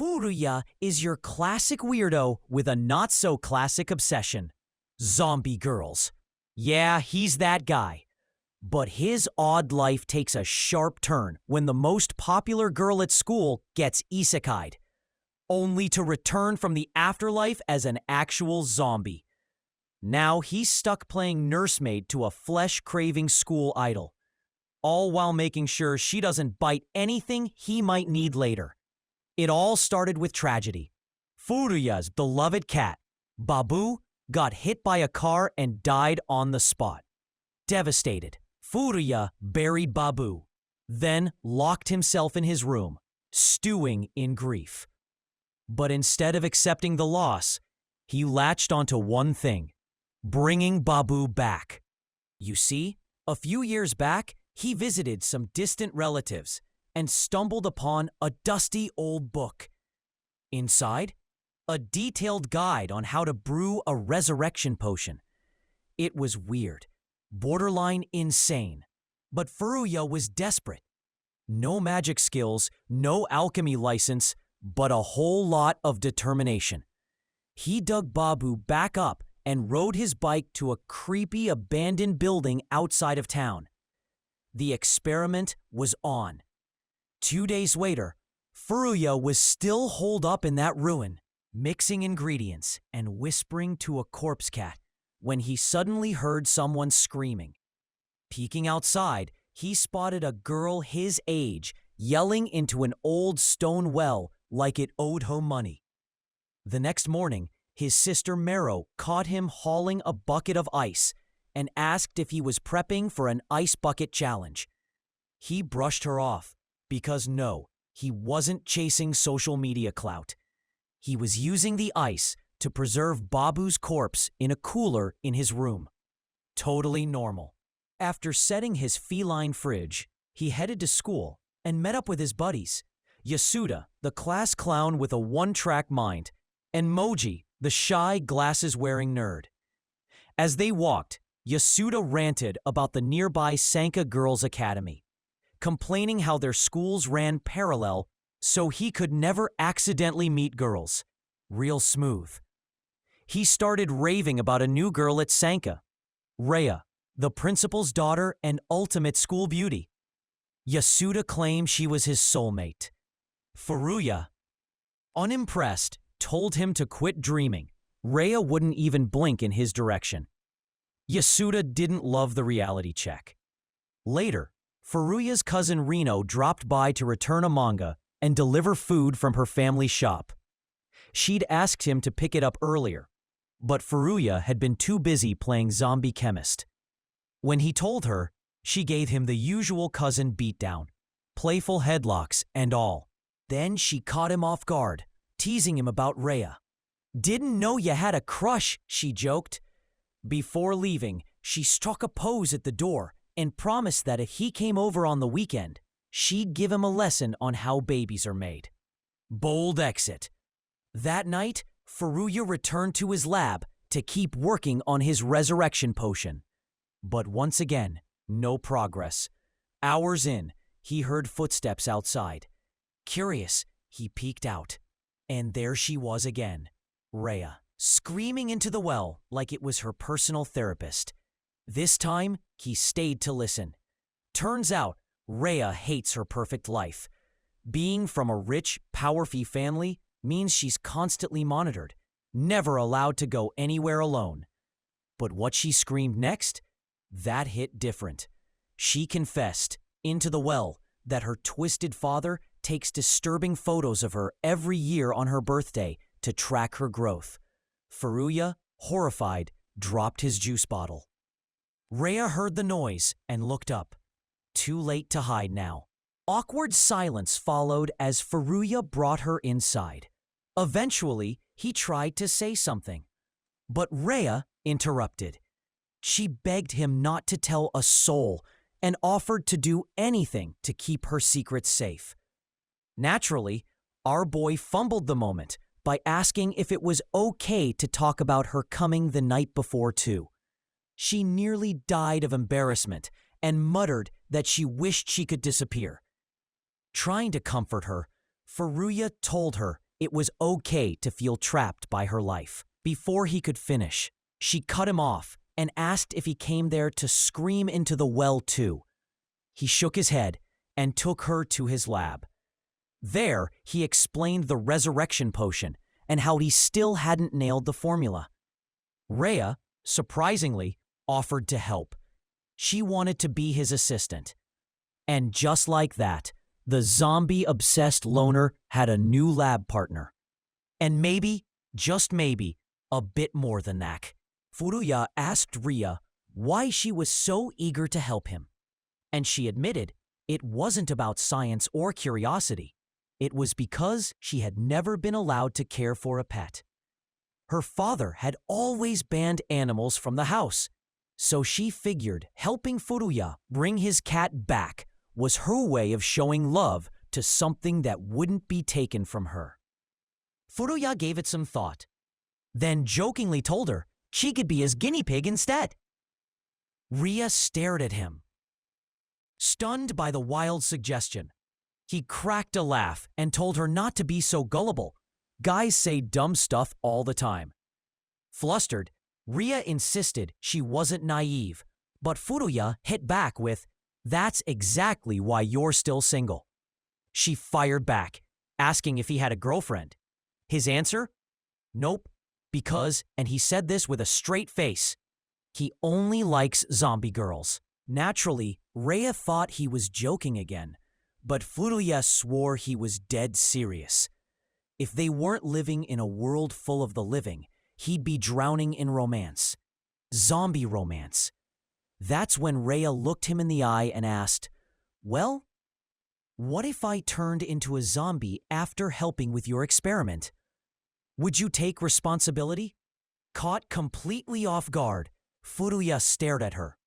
Furuya is your classic weirdo with a not-so-classic obsession. Zombie girls. Yeah, he's that guy. But his odd life takes a sharp turn when the most popular girl at school gets isekai'd, only to return from the afterlife as an actual zombie. Now he's stuck playing nursemaid to a flesh-craving school idol, all while making sure she doesn't bite anything he might need later. It all started with tragedy. Furuya's beloved cat, Babu, got hit by a car and died on the spot. Devastated, Furuya buried Babu, then locked himself in his room, stewing in grief. But instead of accepting the loss, he latched onto one thing: bringing Babu back. You see, a few years back, he visited some distant relatives and stumbled upon a dusty old book. Inside, a detailed guide on how to brew a resurrection potion. It was weird, borderline insane, but Furuya was desperate. No magic skills, no alchemy license, but a whole lot of determination. He dug Babu back up and rode his bike to a creepy abandoned building outside of town. The experiment was on. 2 days later, Furuya was still holed up in that ruin, mixing ingredients and whispering to a corpse cat, when he suddenly heard someone screaming. Peeking outside, he spotted a girl his age yelling into an old stone well like it owed her money. The next morning, his sister Mero caught him hauling a bucket of ice and asked if he was prepping for an ice bucket challenge. He brushed her off because no, he wasn't chasing social media clout. He was using the ice to preserve Babu's corpse in a cooler in his room. Totally normal. After setting his feline fridge, he headed to school and met up with his buddies, Yasuda, the class clown with a one-track mind, and Moji, the shy, glasses-wearing nerd. As they walked, Yasuda ranted about the nearby Sanka Girls' Academy, complaining how their schools ran parallel so he could never accidentally meet girls. Real smooth. He started raving about a new girl at Sanka, Rhea, the principal's daughter and ultimate school beauty. Yasuda claimed she was his soulmate. Furuya, unimpressed, told him to quit dreaming. Rhea wouldn't even blink in his direction. Yasuda didn't love the reality check. Later, Furuya's cousin Rino dropped by to return a manga and deliver food from her family shop. She'd asked him to pick it up earlier, but Furuya had been too busy playing zombie chemist. When he told her, she gave him the usual cousin beatdown, playful headlocks and all. Then she caught him off guard, teasing him about Rhea. "Didn't know you had a crush," she joked. Before leaving, she struck a pose at the door and promised that if he came over on the weekend, she'd give him a lesson on how babies are made. Bold exit. That night, Furuya returned to his lab to keep working on his resurrection potion. But once again, no progress. Hours in, he heard footsteps outside. Curious, he peeked out. And there she was again, Rhea, screaming into the well like it was her personal therapist. This time, he stayed to listen. Turns out, Rhea hates her perfect life. Being from a rich, powerful family means she's constantly monitored, never allowed to go anywhere alone. But what she screamed next, that hit different. She confessed, into the well, that her twisted father takes disturbing photos of her every year on her birthday to track her growth. Furuya, horrified, dropped his juice bottle. Rhea heard the noise and looked up. Too late to hide now. Awkward silence followed as Furuya brought her inside. Eventually, he tried to say something, but Rhea interrupted. She begged him not to tell a soul and offered to do anything to keep her secret safe. Naturally, our boy fumbled the moment by asking if it was okay to talk about her coming the night before too. She nearly died of embarrassment and muttered that she wished she could disappear. Trying to comfort her, Furuya told her it was okay to feel trapped by her life. Before he could finish, she cut him off and asked if he came there to scream into the well too. He shook his head and took her to his lab. There, he explained the resurrection potion and how he still hadn't nailed the formula. Rhea, surprisingly, offered to help. She wanted to be his assistant. And just like that, the zombie-obsessed loner had a new lab partner. And maybe, just maybe, a bit more than that. Furuya asked Rhea why she was so eager to help him. And she admitted it wasn't about science or curiosity. It was because she had never been allowed to care for a pet. Her father had always banned animals from the house, so she figured helping Furuya bring his cat back was her way of showing love to something that wouldn't be taken from her. Furuya gave it some thought, then jokingly told her she could be his guinea pig instead. Rhea stared at him, stunned by the wild suggestion. He cracked a laugh and told her not to be so gullible. Guys say dumb stuff all the time. Flustered, Rhea insisted she wasn't naive, but Furuya hit back with, "That's exactly why you're still single." She fired back, asking if he had a girlfriend. His answer? Nope, because, and he said this with a straight face, he only likes zombie girls. Naturally, Rhea thought he was joking again, but Furuya swore he was dead serious. If they weren't living in a world full of the living, he'd be drowning in romance. Zombie romance. That's when Rhea looked him in the eye and asked, "Well, what if I turned into a zombie after helping with your experiment? Would you take responsibility?" Caught completely off guard, Furuya stared at her.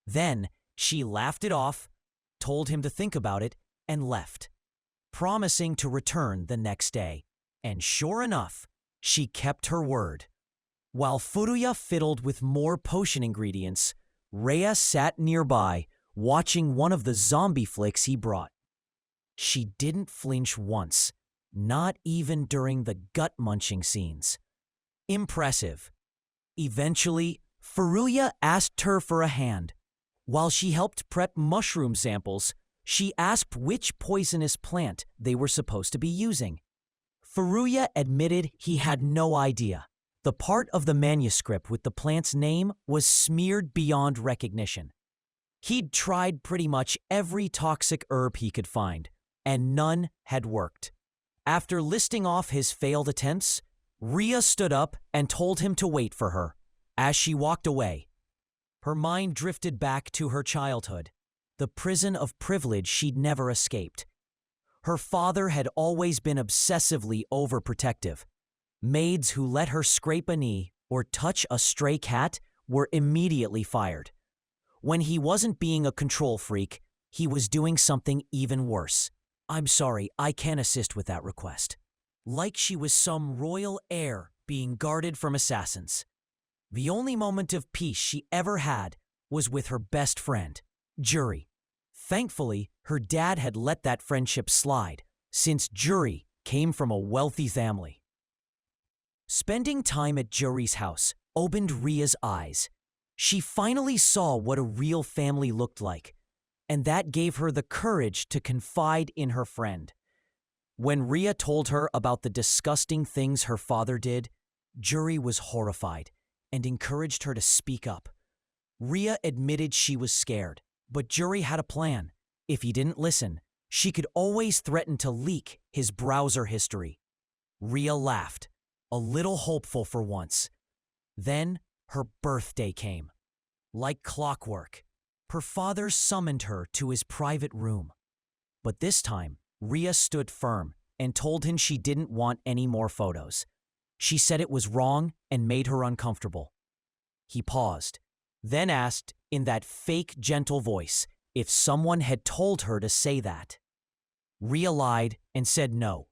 Then she laughed it off, told him to think about it, and left, promising to return the next day. And sure enough, she kept her word. While Furuya fiddled with more potion ingredients, Rhea sat nearby, watching one of the zombie flicks he brought. She didn't flinch once, not even during the gut-munching scenes. Impressive. Eventually, Furuya asked her for a hand. While she helped prep mushroom samples, she asked which poisonous plant they were supposed to be using. Furuya admitted he had no idea. The part of the manuscript with the plant's name was smeared beyond recognition. He'd tried pretty much every toxic herb he could find, and none had worked. After listing off his failed attempts, Rhea stood up and told him to wait for her. As she walked away, her mind drifted back to her childhood, the prison of privilege she'd never escaped. Her father had always been obsessively overprotective. Maids who let her scrape a knee or touch a stray cat were immediately fired. When he wasn't being a control freak, he was doing something even worse. "I'm sorry, I can't assist with that request." Like she was some royal heir being guarded from assassins. The only moment of peace she ever had was with her best friend, Juri. Thankfully, her dad had let that friendship slide, since Juri came from a wealthy family. Spending time at Juri's house opened Rhea's eyes. She finally saw what a real family looked like, and that gave her the courage to confide in her friend. When Rhea told her about the disgusting things her father did, Juri was horrified and encouraged her to speak up. Rhea admitted she was scared, but Juri had a plan. If he didn't listen, she could always threaten to leak his browser history. Rhea laughed, a little hopeful for once. Then her birthday came. Like clockwork, her father summoned her to his private room. But this time, Rhea stood firm and told him she didn't want any more photos. She said it was wrong and made her uncomfortable. He paused, then asked in that fake gentle voice if someone had told her to say that. Rhea lied and said no,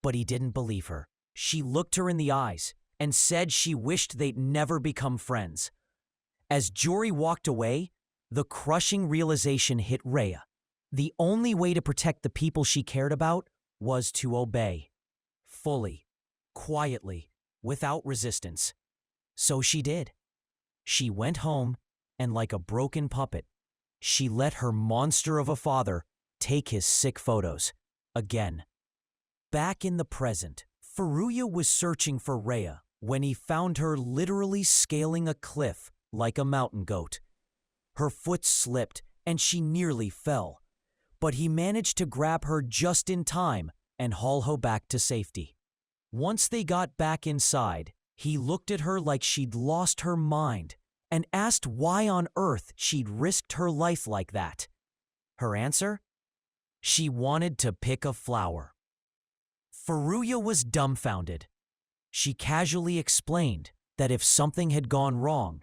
but he didn't believe her. She looked her in the eyes and said she wished they'd never become friends. As Juri walked away, the crushing realization hit Rhea. The only way to protect the people she cared about was to obey. fully, quietly, without resistance. So she did. She went home, and like a broken puppet, she let her monster of a father take his sick photos. Again. Back in the present, Furuya was searching for Rhea when he found her literally scaling a cliff like a mountain goat. Her foot slipped and she nearly fell, but he managed to grab her just in time and haul her back to safety. Once they got back inside, he looked at her like she'd lost her mind and asked why on earth she'd risked her life like that. Her answer? She wanted to pick a flower. Furuya was dumbfounded. She casually explained that if something had gone wrong,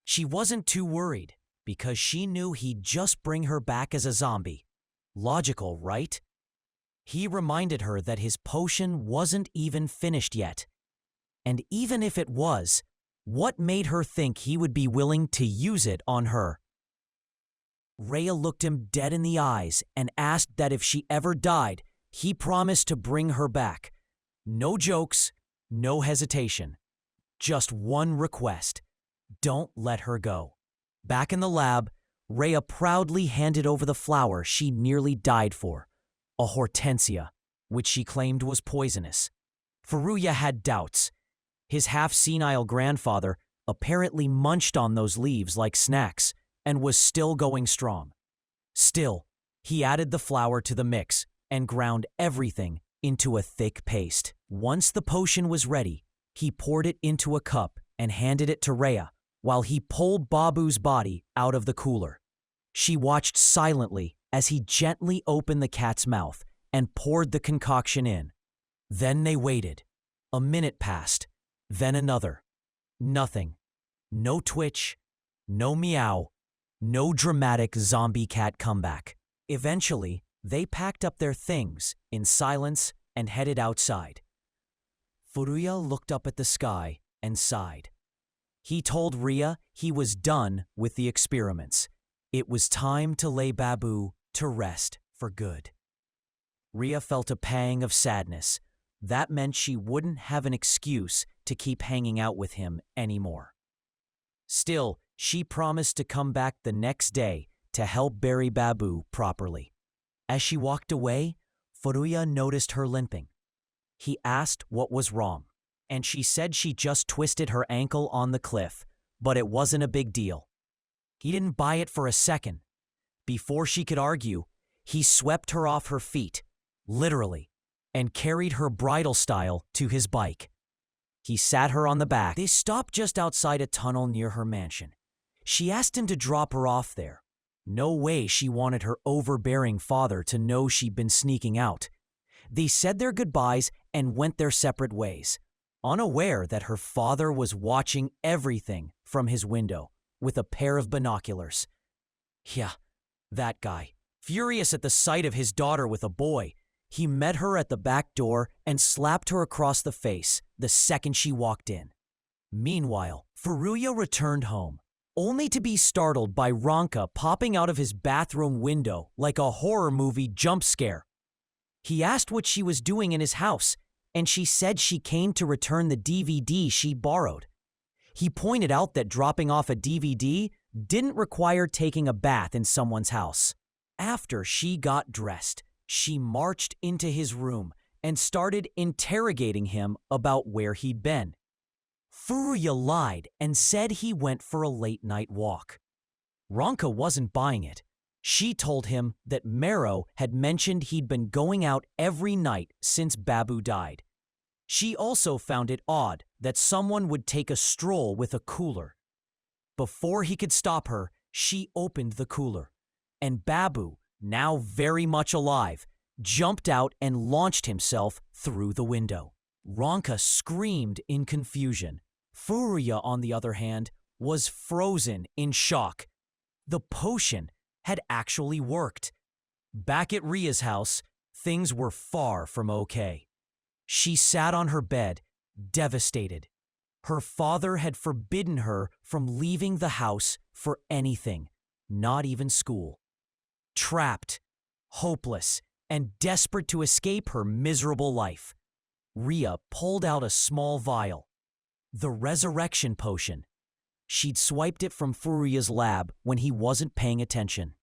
she wasn't too worried because she knew he'd just bring her back as a zombie. Logical, right? He reminded her that his potion wasn't even finished yet. And even if it was, what made her think he would be willing to use it on her? Rhea looked him dead in the eyes and asked that if she ever died, he promised to bring her back. No jokes, no hesitation. Just one request. Don't let her go. Back in the lab, Rhea proudly handed over the flower she nearly died for, a hortensia, which she claimed was poisonous. Furuya had doubts. His half-senile grandfather apparently munched on those leaves like snacks and was still going strong. Still, he added the flour to the mix and ground everything into a thick paste. Once the potion was ready, he poured it into a cup and handed it to Rhea while he pulled Babu's body out of the cooler. She watched silently as he gently opened the cat's mouth and poured the concoction in. Then they waited. A minute passed, then another. Nothing. No twitch, no meow, no dramatic zombie cat comeback. Eventually, they packed up their things in silence and headed outside. Furuya looked up at the sky and sighed. He told Rhea he was done with the experiments. It was time to lay Babu to rest for good. Rhea felt a pang of sadness. That meant she wouldn't have an excuse to keep hanging out with him anymore. Still, she promised to come back the next day to help bury Babu properly. As she walked away, Furuya noticed her limping. He asked what was wrong, and she said she just twisted her ankle on the cliff, but it wasn't a big deal. He didn't buy it for a second. Before she could argue, he swept her off her feet, literally, and carried her bridal style to his bike. He sat her on the back. They stopped just outside a tunnel near her mansion. She asked him to drop her off there. No way she wanted her overbearing father to know she'd been sneaking out. They said their goodbyes and went their separate ways, unaware that her father was watching everything from his window with a pair of binoculars. Yeah, that guy. Furious at the sight of his daughter with a boy, he met her at the back door and slapped her across the face the second she walked in. Meanwhile, Furuya returned home, only to be startled by Ronka popping out of his bathroom window like a horror movie jump scare. He asked what she was doing in his house, and she said she came to return the DVD she borrowed. He pointed out that dropping off a DVD didn't require taking a bath in someone's house. After she got dressed, she marched into his room and started interrogating him about where he'd been. Furuya lied and said he went for a late-night walk. Ronka wasn't buying it. She told him that Mero had mentioned he'd been going out every night since Babu died. She also found it odd that someone would take a stroll with a cooler. Before he could stop her, she opened the cooler, and Babu, now very much alive, jumped out and launched himself through the window. Ronka screamed in confusion. Furuya, on the other hand, was frozen in shock. The potion had actually worked. Back at Rhea's house, things were far from okay. She sat on her bed, devastated. Her father had forbidden her from leaving the house for anything, not even school. Trapped, hopeless, and desperate to escape her miserable life, Ria pulled out a small vial. The resurrection potion. She'd swiped it from Furuya's lab when he wasn't paying attention.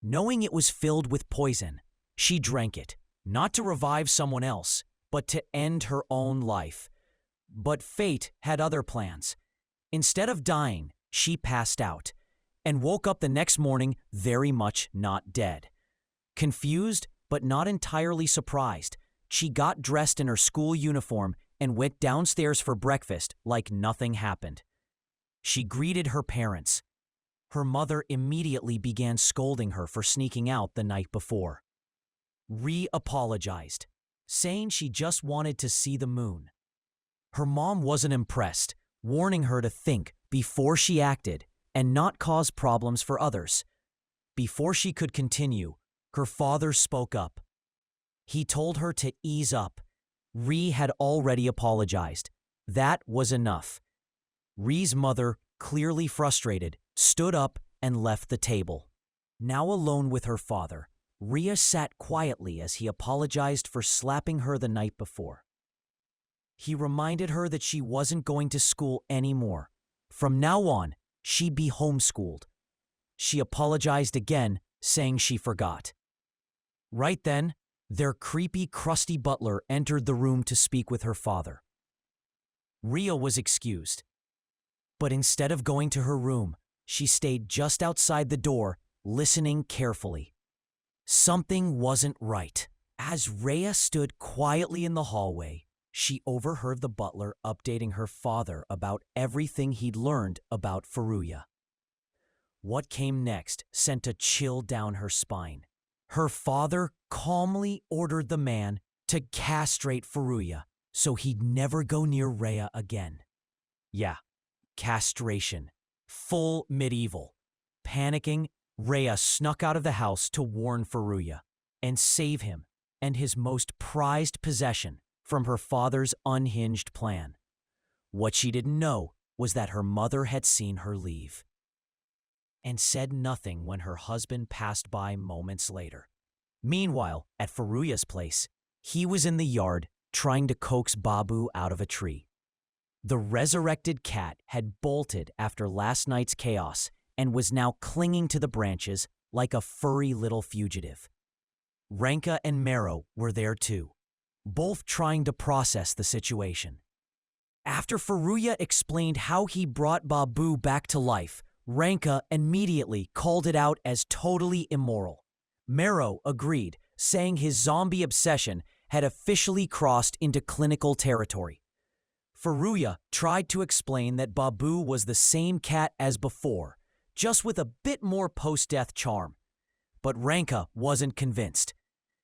Knowing it was filled with poison, she drank it, not to revive someone else, but to end her own life. But fate had other plans. Instead of dying, she passed out, and woke up the next morning very much not dead. Confused, but not entirely surprised, she got dressed in her school uniform and went downstairs for breakfast like nothing happened. She greeted her parents. Her mother immediately began scolding her for sneaking out the night before. Ri apologized, saying she just wanted to see the moon. Her mom wasn't impressed, warning her to think before she acted and not cause problems for others. Before she could continue, her father spoke up. He told her to ease up. Ri had already apologized. That was enough. Ri's mother, clearly frustrated, stood up and left the table. Now alone with her father, Ria sat quietly as he apologized for slapping her the night before. He reminded her that she wasn't going to school anymore. From now on, she'd be homeschooled. She apologized again, saying she forgot. Right then, their creepy, crusty butler entered the room to speak with her father. Ria was excused. But instead of going to her room, she stayed just outside the door, listening carefully. Something wasn't right. As Rhea stood quietly in the hallway, she overheard the butler updating her father about everything he'd learned about Furuya. What came next sent a chill down her spine. Her father calmly ordered the man to castrate Furuya so he'd never go near Rhea again. Yeah, castration. Full medieval. Panicking, Rhea snuck out of the house to warn Furuya and save him and his most prized possession from her father's unhinged plan. What she didn't know was that her mother had seen her leave and said nothing when her husband passed by moments later. Meanwhile, at Furuya's place, he was in the yard trying to coax Babu out of a tree. The resurrected cat had bolted after last night's chaos and was now clinging to the branches like a furry little fugitive. Renka and Mero were there too, both trying to process the situation. After Furuya explained how he brought Babu back to life, Renka immediately called it out as totally immoral. Mero agreed, saying his zombie obsession had officially crossed into clinical territory. Furuya tried to explain that Babu was the same cat as before, just with a bit more post-death charm. But Renka wasn't convinced.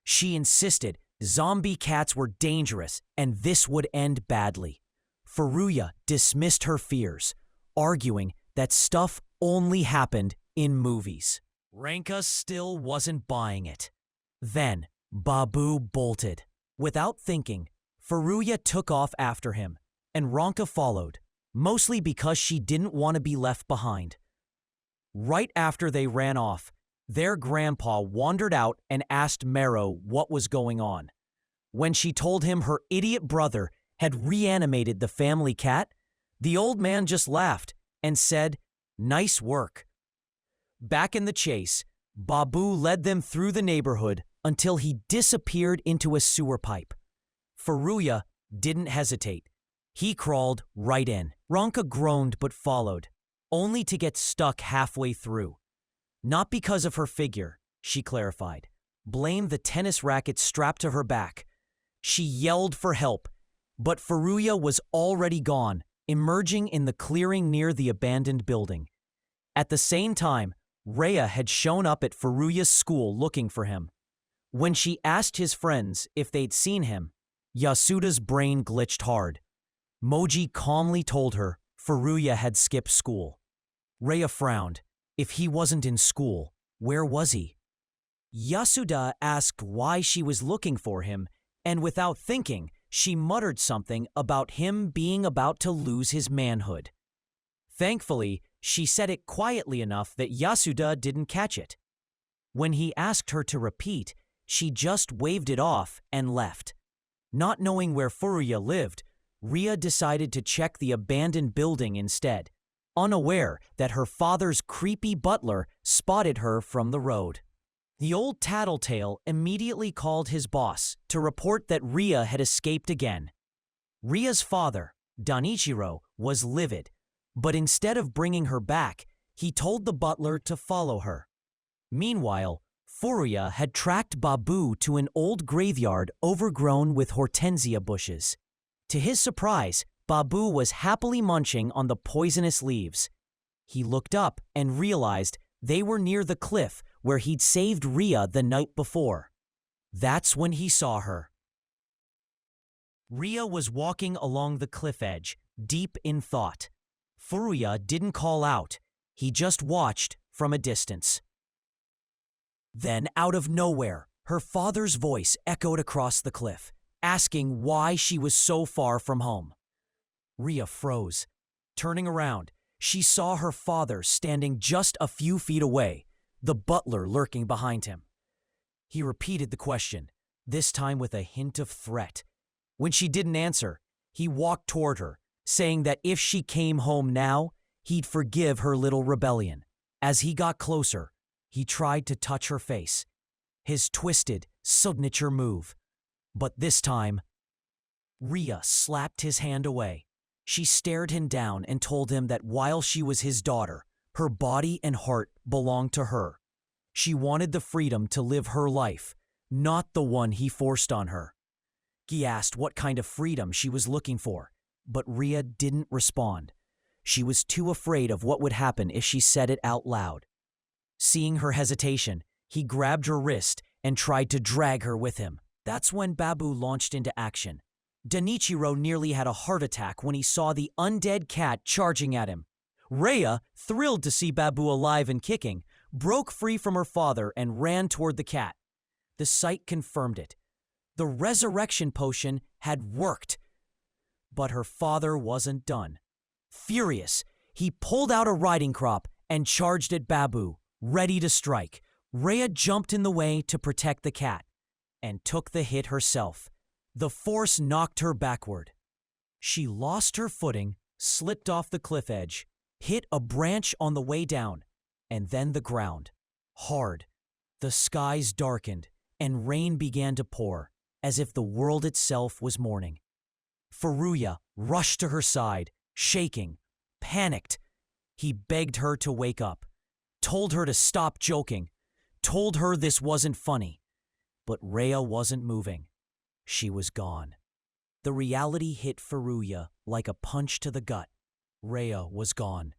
She insisted zombie cats were dangerous and this would end badly. Furuya dismissed her fears, arguing that stuff only happened in movies. Renka still wasn't buying it. Then, Babu bolted. Without thinking, Furuya took off after him, and Renka followed, mostly because she didn't want to be left behind. Right after they ran off, their grandpa wandered out and asked Mero what was going on. When she told him her idiot brother had reanimated the family cat, the old man just laughed and said, "Nice work." Back in the chase, Babu led them through the neighborhood until he disappeared into a sewer pipe. Furuya didn't hesitate. He crawled right in. Renka groaned but followed, only to get stuck halfway through. Not because of her figure, she clarified. Blamed the tennis racket strapped to her back. She yelled for help, but Furuya was already gone, emerging in the clearing near the abandoned building. At the same time, Rhea had shown up at Furuya's school looking for him. When she asked his friends if they'd seen him, Yasuda's brain glitched hard. Moji calmly told her Furuya had skipped school. Rhea frowned. If he wasn't in school, where was he? Yasuda asked why she was looking for him, and without thinking, she muttered something about him being about to lose his manhood. Thankfully, she said it quietly enough that Yasuda didn't catch it. When he asked her to repeat, she just waved it off and left. Not knowing where Furuya lived, Ria decided to check the abandoned building instead, unaware that her father's creepy butler spotted her from the road. The old tattletale immediately called his boss to report that Ria had escaped again. Ria's father, Danichiro, was livid, but instead of bringing her back, he told the butler to follow her. Meanwhile, Furuya had tracked Babu to an old graveyard overgrown with hortensia bushes. To his surprise, Babu was happily munching on the poisonous leaves. He looked up and realized they were near the cliff where he'd saved Ria the night before. That's when he saw her. Ria was walking along the cliff edge, deep in thought. Furuya didn't call out. He just watched from a distance. Then, out of nowhere, her father's voice echoed across the cliff, asking why she was so far from home. Ria froze. Turning around, she saw her father standing just a few feet away, the butler lurking behind him. He repeated the question, this time with a hint of threat. When she didn't answer, he walked toward her, saying that if she came home now, he'd forgive her little rebellion. As he got closer, he tried to touch her face, his twisted, signature move. But this time, Ria slapped his hand away. She stared him down and told him that while she was his daughter, her body and heart belonged to her. She wanted the freedom to live her life, not the one he forced on her. He asked what kind of freedom she was looking for, but Ria didn't respond. She was too afraid of what would happen if she said it out loud. Seeing her hesitation, he grabbed her wrist and tried to drag her with him. That's when Babu launched into action. Danichiro nearly had a heart attack when he saw the undead cat charging at him. Ria, thrilled to see Babu alive and kicking, broke free from her father and ran toward the cat. The sight confirmed it. The resurrection potion had worked. But her father wasn't done. Furious, he pulled out a riding crop and charged at Babu, ready to strike. Ria jumped in the way to protect the cat and took the hit herself. The force knocked her backward. She lost her footing, slipped off the cliff edge, hit a branch on the way down, and then the ground. Hard. The skies darkened, and rain began to pour, as if the world itself was mourning. Furuya rushed to her side, shaking, panicked. He begged her to wake up, told her to stop joking, told her this wasn't funny. But Ria wasn't moving. She was gone. The reality hit Furuya like a punch to the gut. Ria was gone.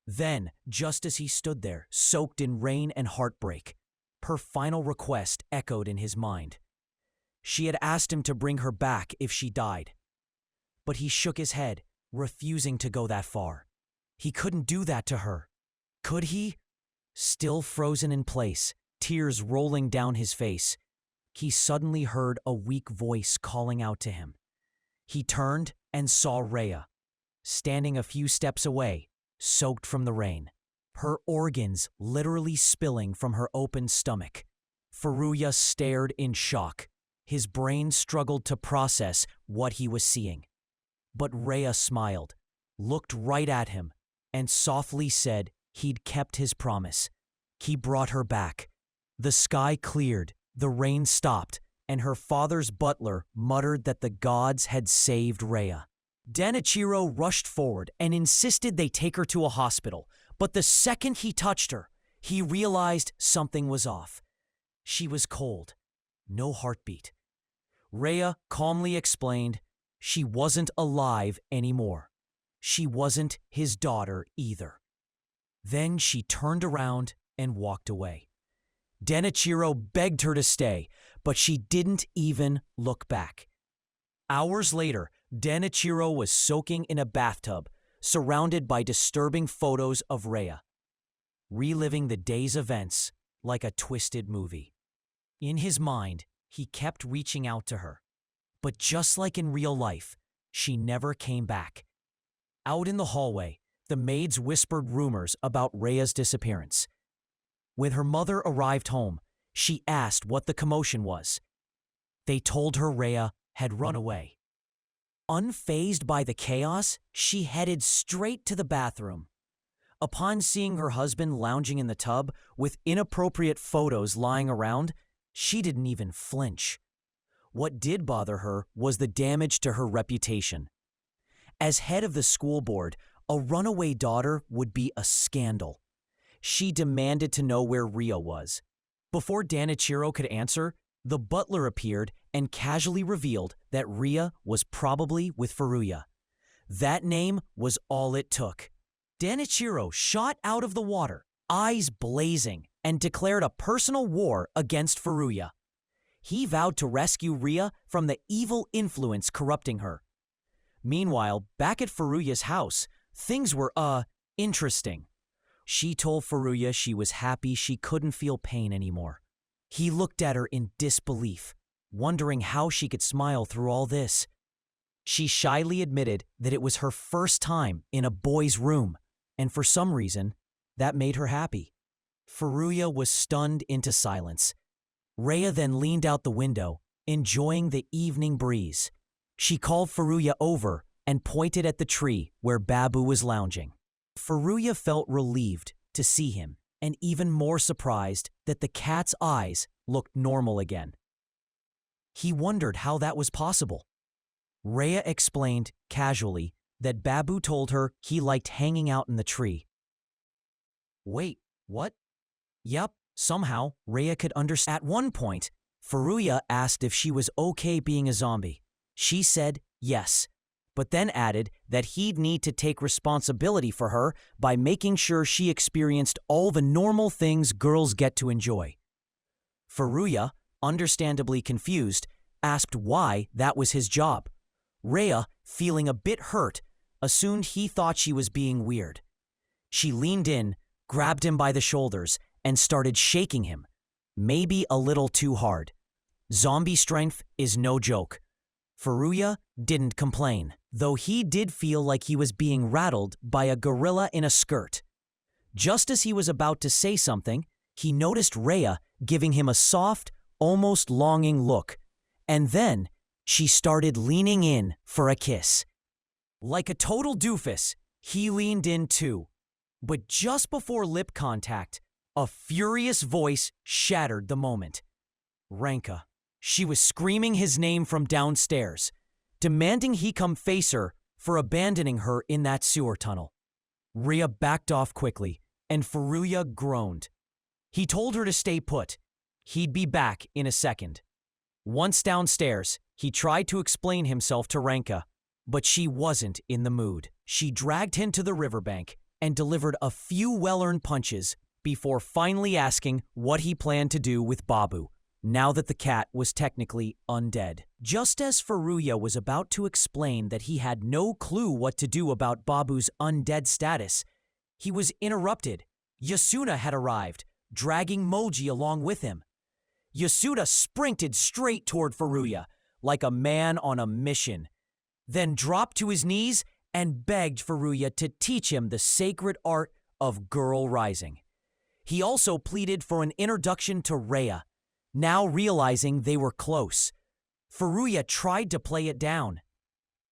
Then, just as he stood there, soaked in rain and heartbreak, her final request echoed in his mind. She had asked him to bring her back if she died. But he shook his head, refusing to go that far. He couldn't do that to her. Could he? Still frozen in place, tears rolling down his face, he suddenly heard a weak voice calling out to him. He turned and saw Ria, standing a few steps away, soaked from the rain, her organs literally spilling from her open stomach. Furuya stared in shock. His brain struggled to process what he was seeing. But Ria smiled, looked right at him, and softly said he'd kept his promise. He brought her back. The sky cleared, the rain stopped, and her father's butler muttered that the gods had saved Ria. Danichiro rushed forward and insisted they take her to a hospital, but the second he touched her, he realized something was off. She was cold, no heartbeat. Ria calmly explained she wasn't alive anymore. She wasn't his daughter either. Then she turned around and walked away. Danichiro begged her to stay, but she didn't even look back. Hours later, Danichiro was soaking in a bathtub, surrounded by disturbing photos of Ria, reliving the day's events like a twisted movie. In his mind, he kept reaching out to her. But just like in real life, she never came back. Out in the hallway, the maids whispered rumors about Ria's disappearance. When her mother arrived home, she asked what the commotion was. They told her Ria had run away. Unfazed by the chaos, she headed straight to the bathroom. Upon seeing her husband lounging in the tub with inappropriate photos lying around, she didn't even flinch. What did bother her was the damage to her reputation. As head of the school board, a runaway daughter would be a scandal. She demanded to know where Ria was. Before Danichiro could answer, the butler appeared and casually revealed that Ria was probably with Furuya. That name was all it took. Danichiro shot out of the water, eyes blazing, and declared a personal war against Furuya. He vowed to rescue Ria from the evil influence corrupting her. Meanwhile, back at Furuya's house, things were, interesting. She told Furuya she was happy she couldn't feel pain anymore. He looked at her in disbelief, wondering how she could smile through all this. She shyly admitted that it was her first time in a boy's room, and for some reason, that made her happy. Furuya was stunned into silence. Rhea then leaned out the window, enjoying the evening breeze. She called Furuya over and pointed at the tree where Babu was lounging. Furuya felt relieved to see him, and even more surprised that the cat's eyes looked normal again. He wondered how that was possible. Rhea explained casually that Babu told her he liked hanging out in the tree. Wait, what? Yep, somehow Rhea could understand. At one point, Furuya asked if she was okay being a zombie. She said yes, but then added that he'd need to take responsibility for her by making sure she experienced all the normal things girls get to enjoy. Furuya, understandably confused, asked why that was his job. Rhea, feeling a bit hurt, assumed he thought she was being weird. She leaned in, grabbed him by the shoulders, and started shaking him, maybe a little too hard. Zombie strength is no joke. Furuya didn't complain, though he did feel like he was being rattled by a gorilla in a skirt. Just as he was about to say something, he noticed Rhea giving him a soft, almost longing look, and then she started leaning in for a kiss. Like a total doofus, he leaned in too. But just before lip contact, a furious voice shattered the moment. Ranka. She was screaming his name from downstairs, demanding he come face her for abandoning her in that sewer tunnel. Rhea backed off quickly, and Furuya groaned. He told her to stay put. He'd be back in a second. Once downstairs, he tried to explain himself to Ranka, but she wasn't in the mood. She dragged him to the riverbank and delivered a few well-earned punches before finally asking what he planned to do with Babu, now that the cat was technically undead. Just as Furuya was about to explain that he had no clue what to do about Babu's undead status, he was interrupted. Yasuna had arrived, dragging Moji along with him. Yasuda sprinted straight toward Furuya, like a man on a mission, then dropped to his knees and begged Furuya to teach him the sacred art of girl rising. He also pleaded for an introduction to Rhea, now realizing they were close. Furuya tried to play it down,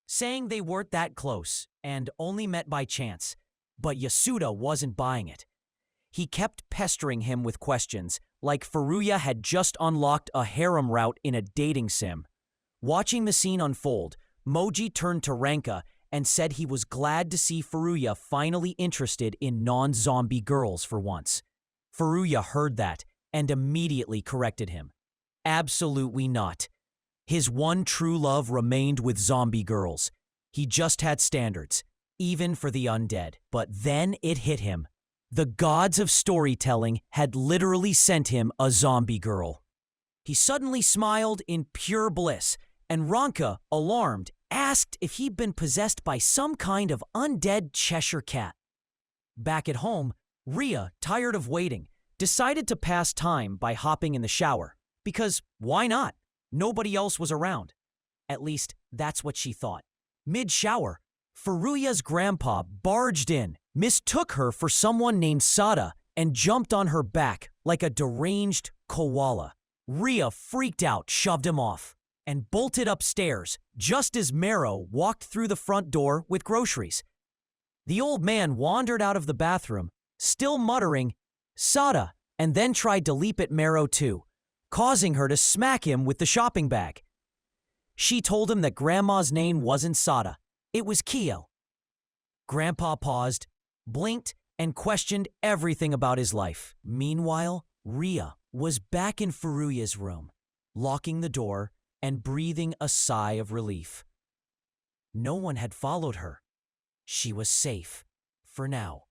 saying they weren't that close and only met by chance, but Yasuda wasn't buying it. He kept pestering him with questions, like Furuya had just unlocked a harem route in a dating sim. Watching the scene unfold, Moji turned to Ranka and said he was glad to see Furuya finally interested in non-zombie girls for once. Furuya heard that and immediately corrected him. Absolutely not. His one true love remained with zombie girls. He just had standards, even for the undead. But then it hit him. The gods of storytelling had literally sent him a zombie girl. He suddenly smiled in pure bliss, and Ranka, alarmed, asked if he'd been possessed by some kind of undead Cheshire cat. Back at home, Rhea, tired of waiting, decided to pass time by hopping in the shower. Because why not? Nobody else was around. At least, that's what she thought. Mid-shower, Furuya's grandpa barged in, mistook her for someone named Sada, and jumped on her back like a deranged koala. Rhea freaked out, shoved him off. and bolted upstairs just as Mero walked through the front door with groceries. The old man wandered out of the bathroom, still muttering, "Sada," and then tried to leap at Mero too, causing her to smack him with the shopping bag. She told him that Grandma's name wasn't Sada, it was Kyo. Grandpa paused, blinked, and questioned everything about his life. Meanwhile, Ria was back in Furuya's room, locking the door and breathing a sigh of relief. No one had followed her. She was safe, for now.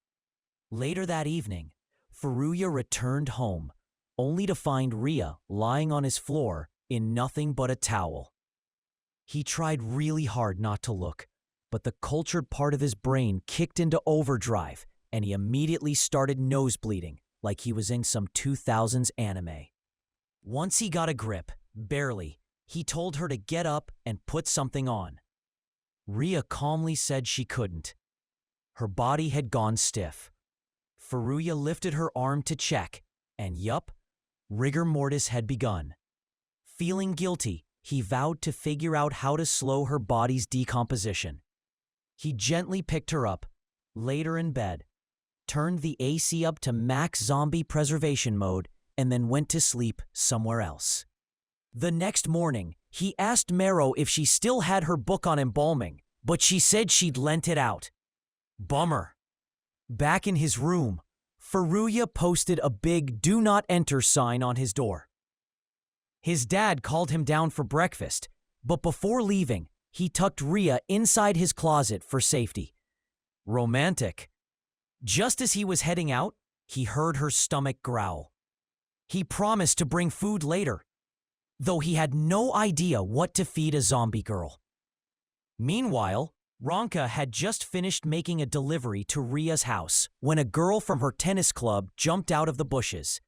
Later that evening, Furuya returned home, only to find Ria lying on his floor in nothing but a towel. He tried really hard not to look, but the cultured part of his brain kicked into overdrive, and he immediately started nosebleeding like he was in some 2000s anime. Once he got a grip, barely, he told her to get up and put something on. Ria calmly said she couldn't. Her body had gone stiff. Furuya lifted her arm to check, and yup, rigor mortis had begun. Feeling guilty, he vowed to figure out how to slow her body's decomposition. He gently picked her up, laid her in bed, turned the AC up to max zombie preservation mode, and then went to sleep somewhere else. The next morning, he asked Mero if she still had her book on embalming, but she said she'd lent it out. Bummer. Back in his room, Furuya posted a big "Do Not Enter" sign on his door. His dad called him down for breakfast, but before leaving, he tucked Ria inside his closet for safety. Romantic. Just as he was heading out, he heard her stomach growl. He promised to bring food later, though he had no idea what to feed a zombie girl. Meanwhile, Ronka had just finished making a delivery to Ria's house when a girl from her tennis club jumped out of the bushes.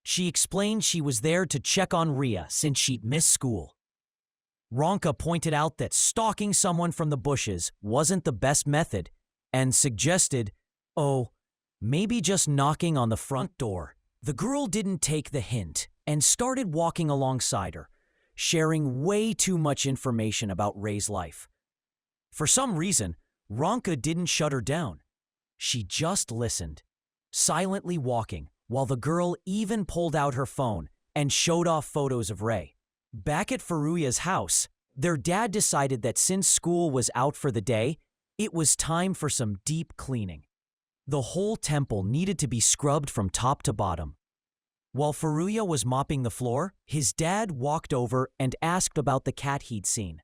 She explained she was there to check on Ria since she'd missed school. Ronka pointed out that stalking someone from the bushes wasn't the best method and suggested, "Oh, maybe just knocking on the front door." The girl didn't take the hint and started walking alongside her, sharing way too much information about Ray's life. For some reason, Ronka didn't shut her down. She just listened, silently walking, while the girl even pulled out her phone and showed off photos of Ray. Back at Furuya's house, their dad decided that since school was out for the day, it was time for some deep cleaning. The whole temple needed to be scrubbed from top to bottom. While Furuya was mopping the floor, his dad walked over and asked about the cat he'd seen.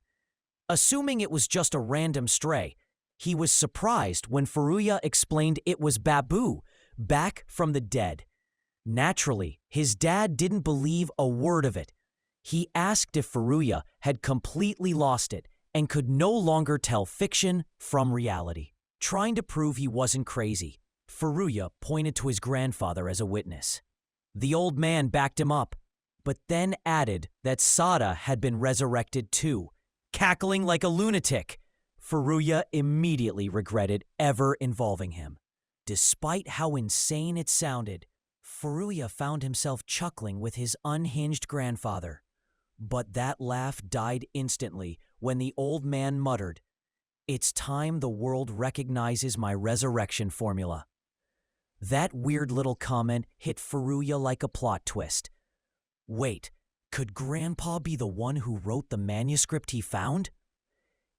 Assuming it was just a random stray, he was surprised when Furuya explained it was Babu, back from the dead. Naturally, his dad didn't believe a word of it. He asked if Furuya had completely lost it and could no longer tell fiction from reality. Trying to prove he wasn't crazy, Furuya pointed to his grandfather as a witness. The old man backed him up, but then added that Sada had been resurrected too, cackling like a lunatic. Furuya immediately regretted ever involving him. Despite how insane it sounded, Furuya found himself chuckling with his unhinged grandfather. But that laugh died instantly when the old man muttered, "It's time the world recognizes my resurrection formula." That weird little comment hit Furuya like a plot twist. Wait, could Grandpa be the one who wrote the manuscript he found?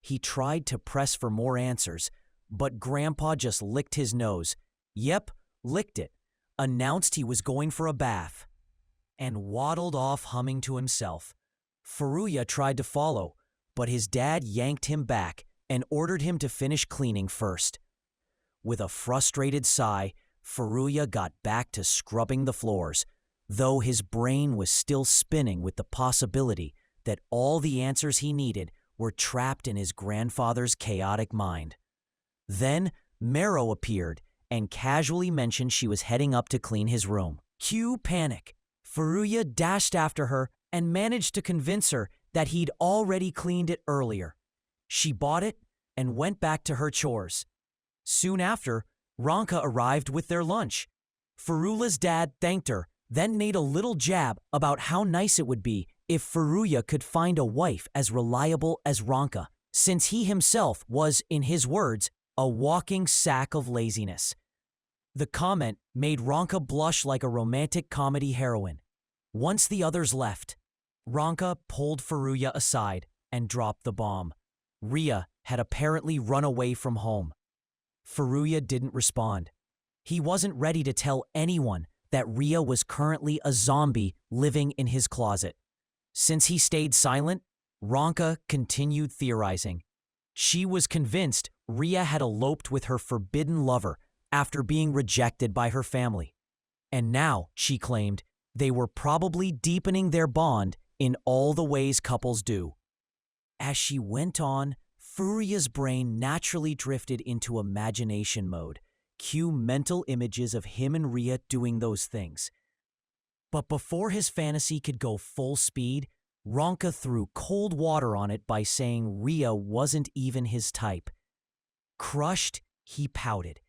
He tried to press for more answers, but Grandpa just licked his nose. Yep, licked it, announced he was going for a bath, and waddled off humming to himself. Furuya tried to follow, but his dad yanked him back and ordered him to finish cleaning first. With a frustrated sigh, Furuya got back to scrubbing the floors, though his brain was still spinning with the possibility that all the answers he needed were trapped in his grandfather's chaotic mind. Then Mero appeared and casually mentioned she was heading up to clean his room. Cue panic. Furuya dashed after her and managed to convince her that he'd already cleaned it earlier. She bought it and went back to her chores. Soon after, Ronka arrived with their lunch. Furuya's dad thanked her, then made a little jab about how nice it would be if Furuya could find a wife as reliable as Ranka, since he himself was, in his words, a walking sack of laziness. The comment made Ranka blush like a romantic comedy heroine. Once the others left, Ranka pulled Furuya aside and dropped the bomb. Ria had apparently run away from home. Furuya didn't respond. He wasn't ready to tell anyone that Ria was currently a zombie living in his closet. Since he stayed silent, Ranka continued theorizing. She was convinced Ria had eloped with her forbidden lover after being rejected by her family. And now, she claimed, they were probably deepening their bond in all the ways couples do. As she went on, Furuya's brain naturally drifted into imagination mode, cue mental images of him and Ria doing those things. But before his fantasy could go full speed, Ranka threw cold water on it by saying Ria wasn't even his type. Crushed, he pouted.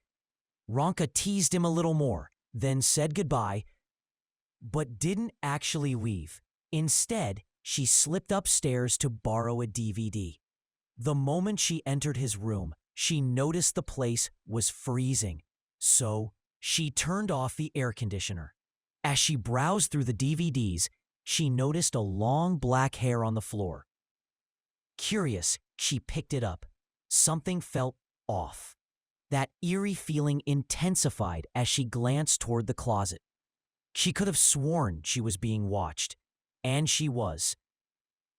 Ranka teased him a little more, then said goodbye, but didn't actually leave. Instead, she slipped upstairs to borrow a DVD. The moment she entered his room, she noticed the place was freezing, so she turned off the air conditioner. As she browsed through the DVDs, she noticed a long black hair on the floor. Curious, she picked it up. Something felt off. That eerie feeling intensified as she glanced toward the closet. She could have sworn she was being watched, and she was.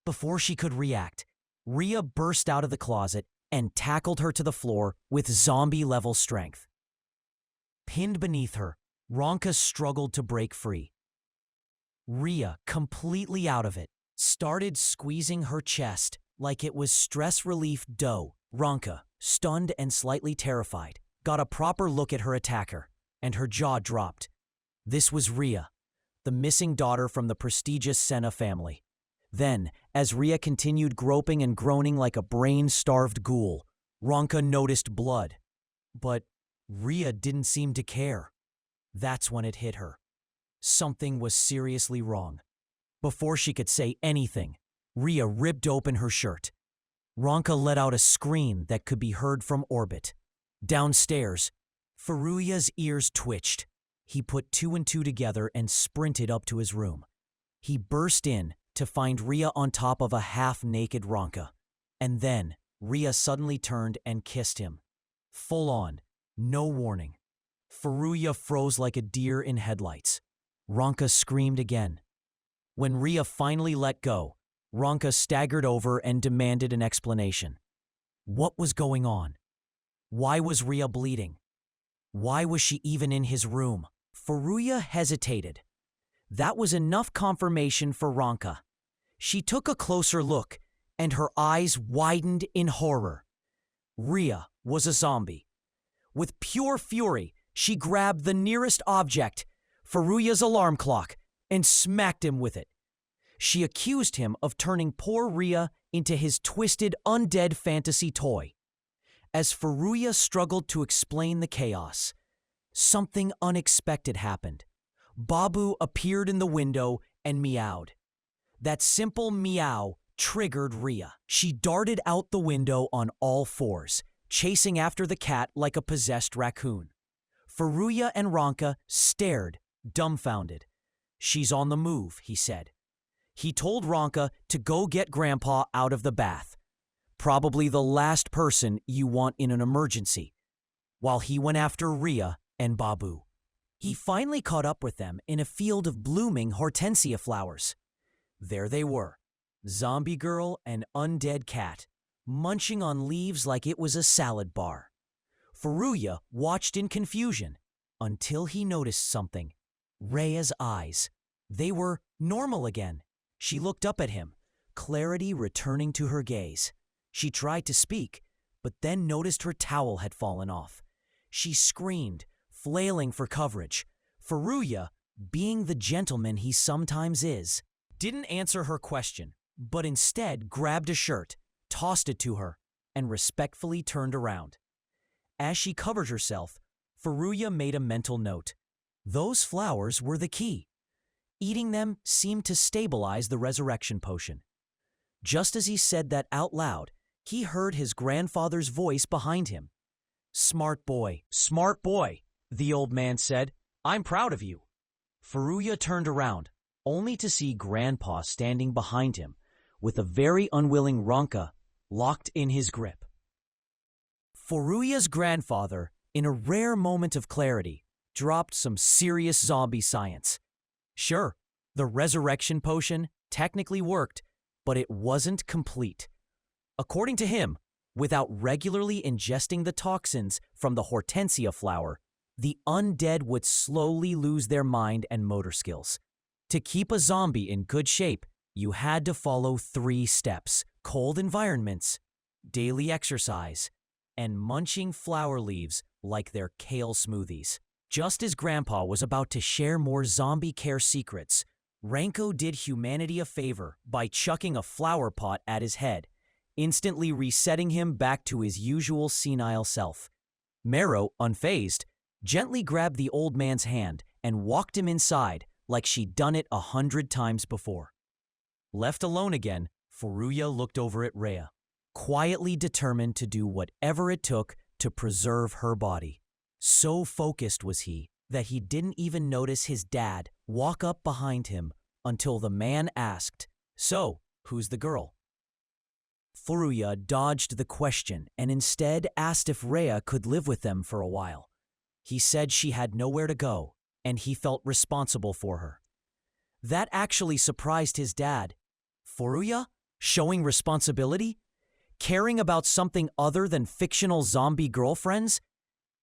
Before she could react, Ria burst out of the closet and tackled her to the floor with zombie-level strength. Pinned beneath her, Ranka struggled to break free. Ria, completely out of it, started squeezing her chest like it was stress relief dough. Ranka, stunned and slightly terrified, got a proper look at her attacker, and her jaw dropped. This was Ria, the missing daughter from the prestigious Senna family. Then, as Ria continued groping and groaning like a brain-starved ghoul, Ranka noticed blood. But Ria didn't seem to care. That's when it hit her. Something was seriously wrong. Before she could say anything, Ria ripped open her shirt. Ranka let out a scream that could be heard from orbit. Downstairs, Furuya's ears twitched. He put two and two together and sprinted up to his room. He burst in to find Ria on top of a half-naked Ranka. And then, Ria suddenly turned and kissed him. Full on, no warning. Furuya froze like a deer in headlights. Ranka screamed again. When Ria finally let go, Ranka staggered over and demanded an explanation. What was going on? Why was Ria bleeding? Why was she even in his room? Furuya hesitated. That was enough confirmation for Ranka. She took a closer look, and her eyes widened in horror. Ria was a zombie. With pure fury, she grabbed the nearest object, Furuya's alarm clock, and smacked him with it. She accused him of turning poor Ria into his twisted, undead fantasy toy. As Furuya struggled to explain the chaos, something unexpected happened. Babu appeared in the window and meowed. That simple meow triggered Ria. She darted out the window on all fours, chasing after the cat like a possessed raccoon. Furuya and Ranka stared, dumbfounded. She's on the move, he said. He told Ranka to go get Grandpa out of the bath. Probably the last person you want in an emergency. While he went after Ria and Babu. He finally caught up with them in a field of blooming hortensia flowers. There they were, zombie girl and undead cat, munching on leaves like it was a salad bar. Furuya watched in confusion until he noticed something. Rhea's eyes. They were normal again. She looked up at him, clarity returning to her gaze. She tried to speak, but then noticed her towel had fallen off. She screamed, flailing for coverage. Furuya, being the gentleman he sometimes is, didn't answer her question, but instead grabbed a shirt, tossed it to her, and respectfully turned around. As she covered herself, Furuya made a mental note. Those flowers were the key. Eating them seemed to stabilize the resurrection potion. Just as he said that out loud, he heard his grandfather's voice behind him. Smart boy, the old man said. I'm proud of you. Furuya turned around, only to see Grandpa standing behind him, with a very unwilling Ranka locked in his grip. Furuya's grandfather, in a rare moment of clarity, dropped some serious zombie science. Sure, the resurrection potion technically worked, but it wasn't complete. According to him, without regularly ingesting the toxins from the hortensia flower, the undead would slowly lose their mind and motor skills. To keep a zombie in good shape, you had to follow 3 steps: cold environments, daily exercise, and munching flower leaves like their kale smoothies. Just as Grandpa was about to share more zombie care secrets, Ranko did humanity a favor by chucking a flower pot at his head, instantly resetting him back to his usual senile self. Mero, unfazed, gently grabbed the old man's hand and walked him inside like she'd done it 100 times before. Left alone again, Furuya looked over at Rhea, quietly determined to do whatever it took to preserve her body. So focused was he that he didn't even notice his dad walk up behind him until the man asked, "So, who's the girl?" Furuya dodged the question and instead asked if Rhea could live with them for a while. He said she had nowhere to go, and he felt responsible for her. That actually surprised his dad. Furuya? Showing responsibility? Caring about something other than fictional zombie girlfriends?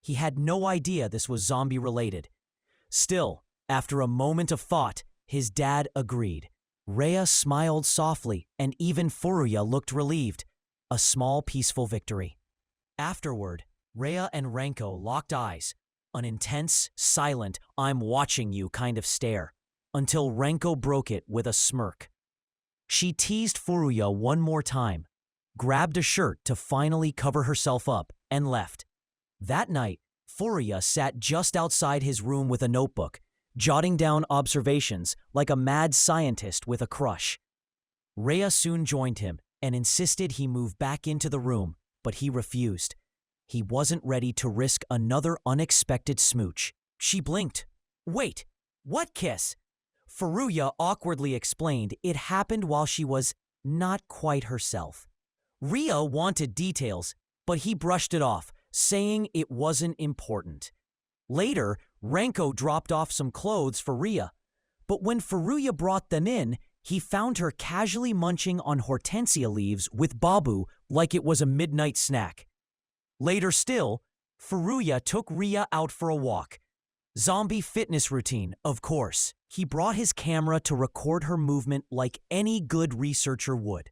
He had no idea this was zombie-related. Still, after a moment of thought, his dad agreed. Rhea smiled softly, and even Furuya looked relieved. A small, peaceful victory. Afterward, Rhea and Ranko locked eyes, an intense, silent, I'm watching you kind of stare, until Ranko broke it with a smirk. She teased Furuya one more time, grabbed a shirt to finally cover herself up, and left. That night, Furuya sat just outside his room with a notebook, jotting down observations like a mad scientist with a crush. Rhea soon joined him and insisted he move back into the room, but he refused. He wasn't ready to risk another unexpected smooch. She blinked. Wait, what kiss? Furuya awkwardly explained it happened while she was not quite herself. Rhea wanted details, but he brushed it off, saying it wasn't important. Later, Ranko dropped off some clothes for Rhea, but when Furuya brought them in, he found her casually munching on hortensia leaves with Babu like it was a midnight snack. Later still, Furuya took Rhea out for a walk. Zombie fitness routine, of course. He brought his camera to record her movement like any good researcher would.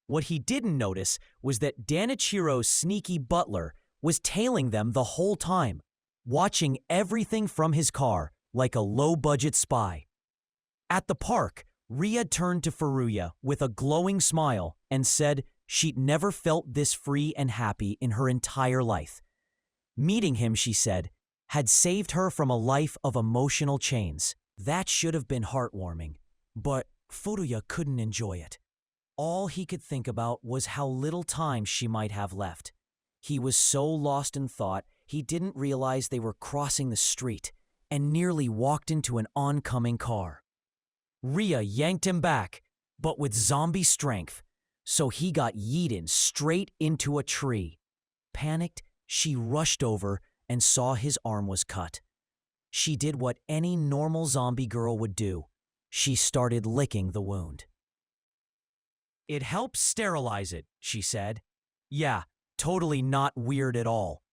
What he didn't notice was that Danichiro's sneaky butler was tailing them the whole time, watching everything from his car like a low-budget spy. At the park, Rhea turned to Furuya with a glowing smile and said she'd never felt this free and happy in her entire life. Meeting him, she said, had saved her from a life of emotional chains. That should have been heartwarming, but Furuya couldn't enjoy it. All he could think about was how little time she might have left. He was so lost in thought, he didn't realize they were crossing the street and nearly walked into an oncoming car. Rhea yanked him back, but with zombie strength, so he got yeeted straight into a tree. Panicked, she rushed over and saw his arm was cut. She did what any normal zombie girl would do. She started licking the wound. It helps sterilize it, she said. Yeah, totally not weird at all.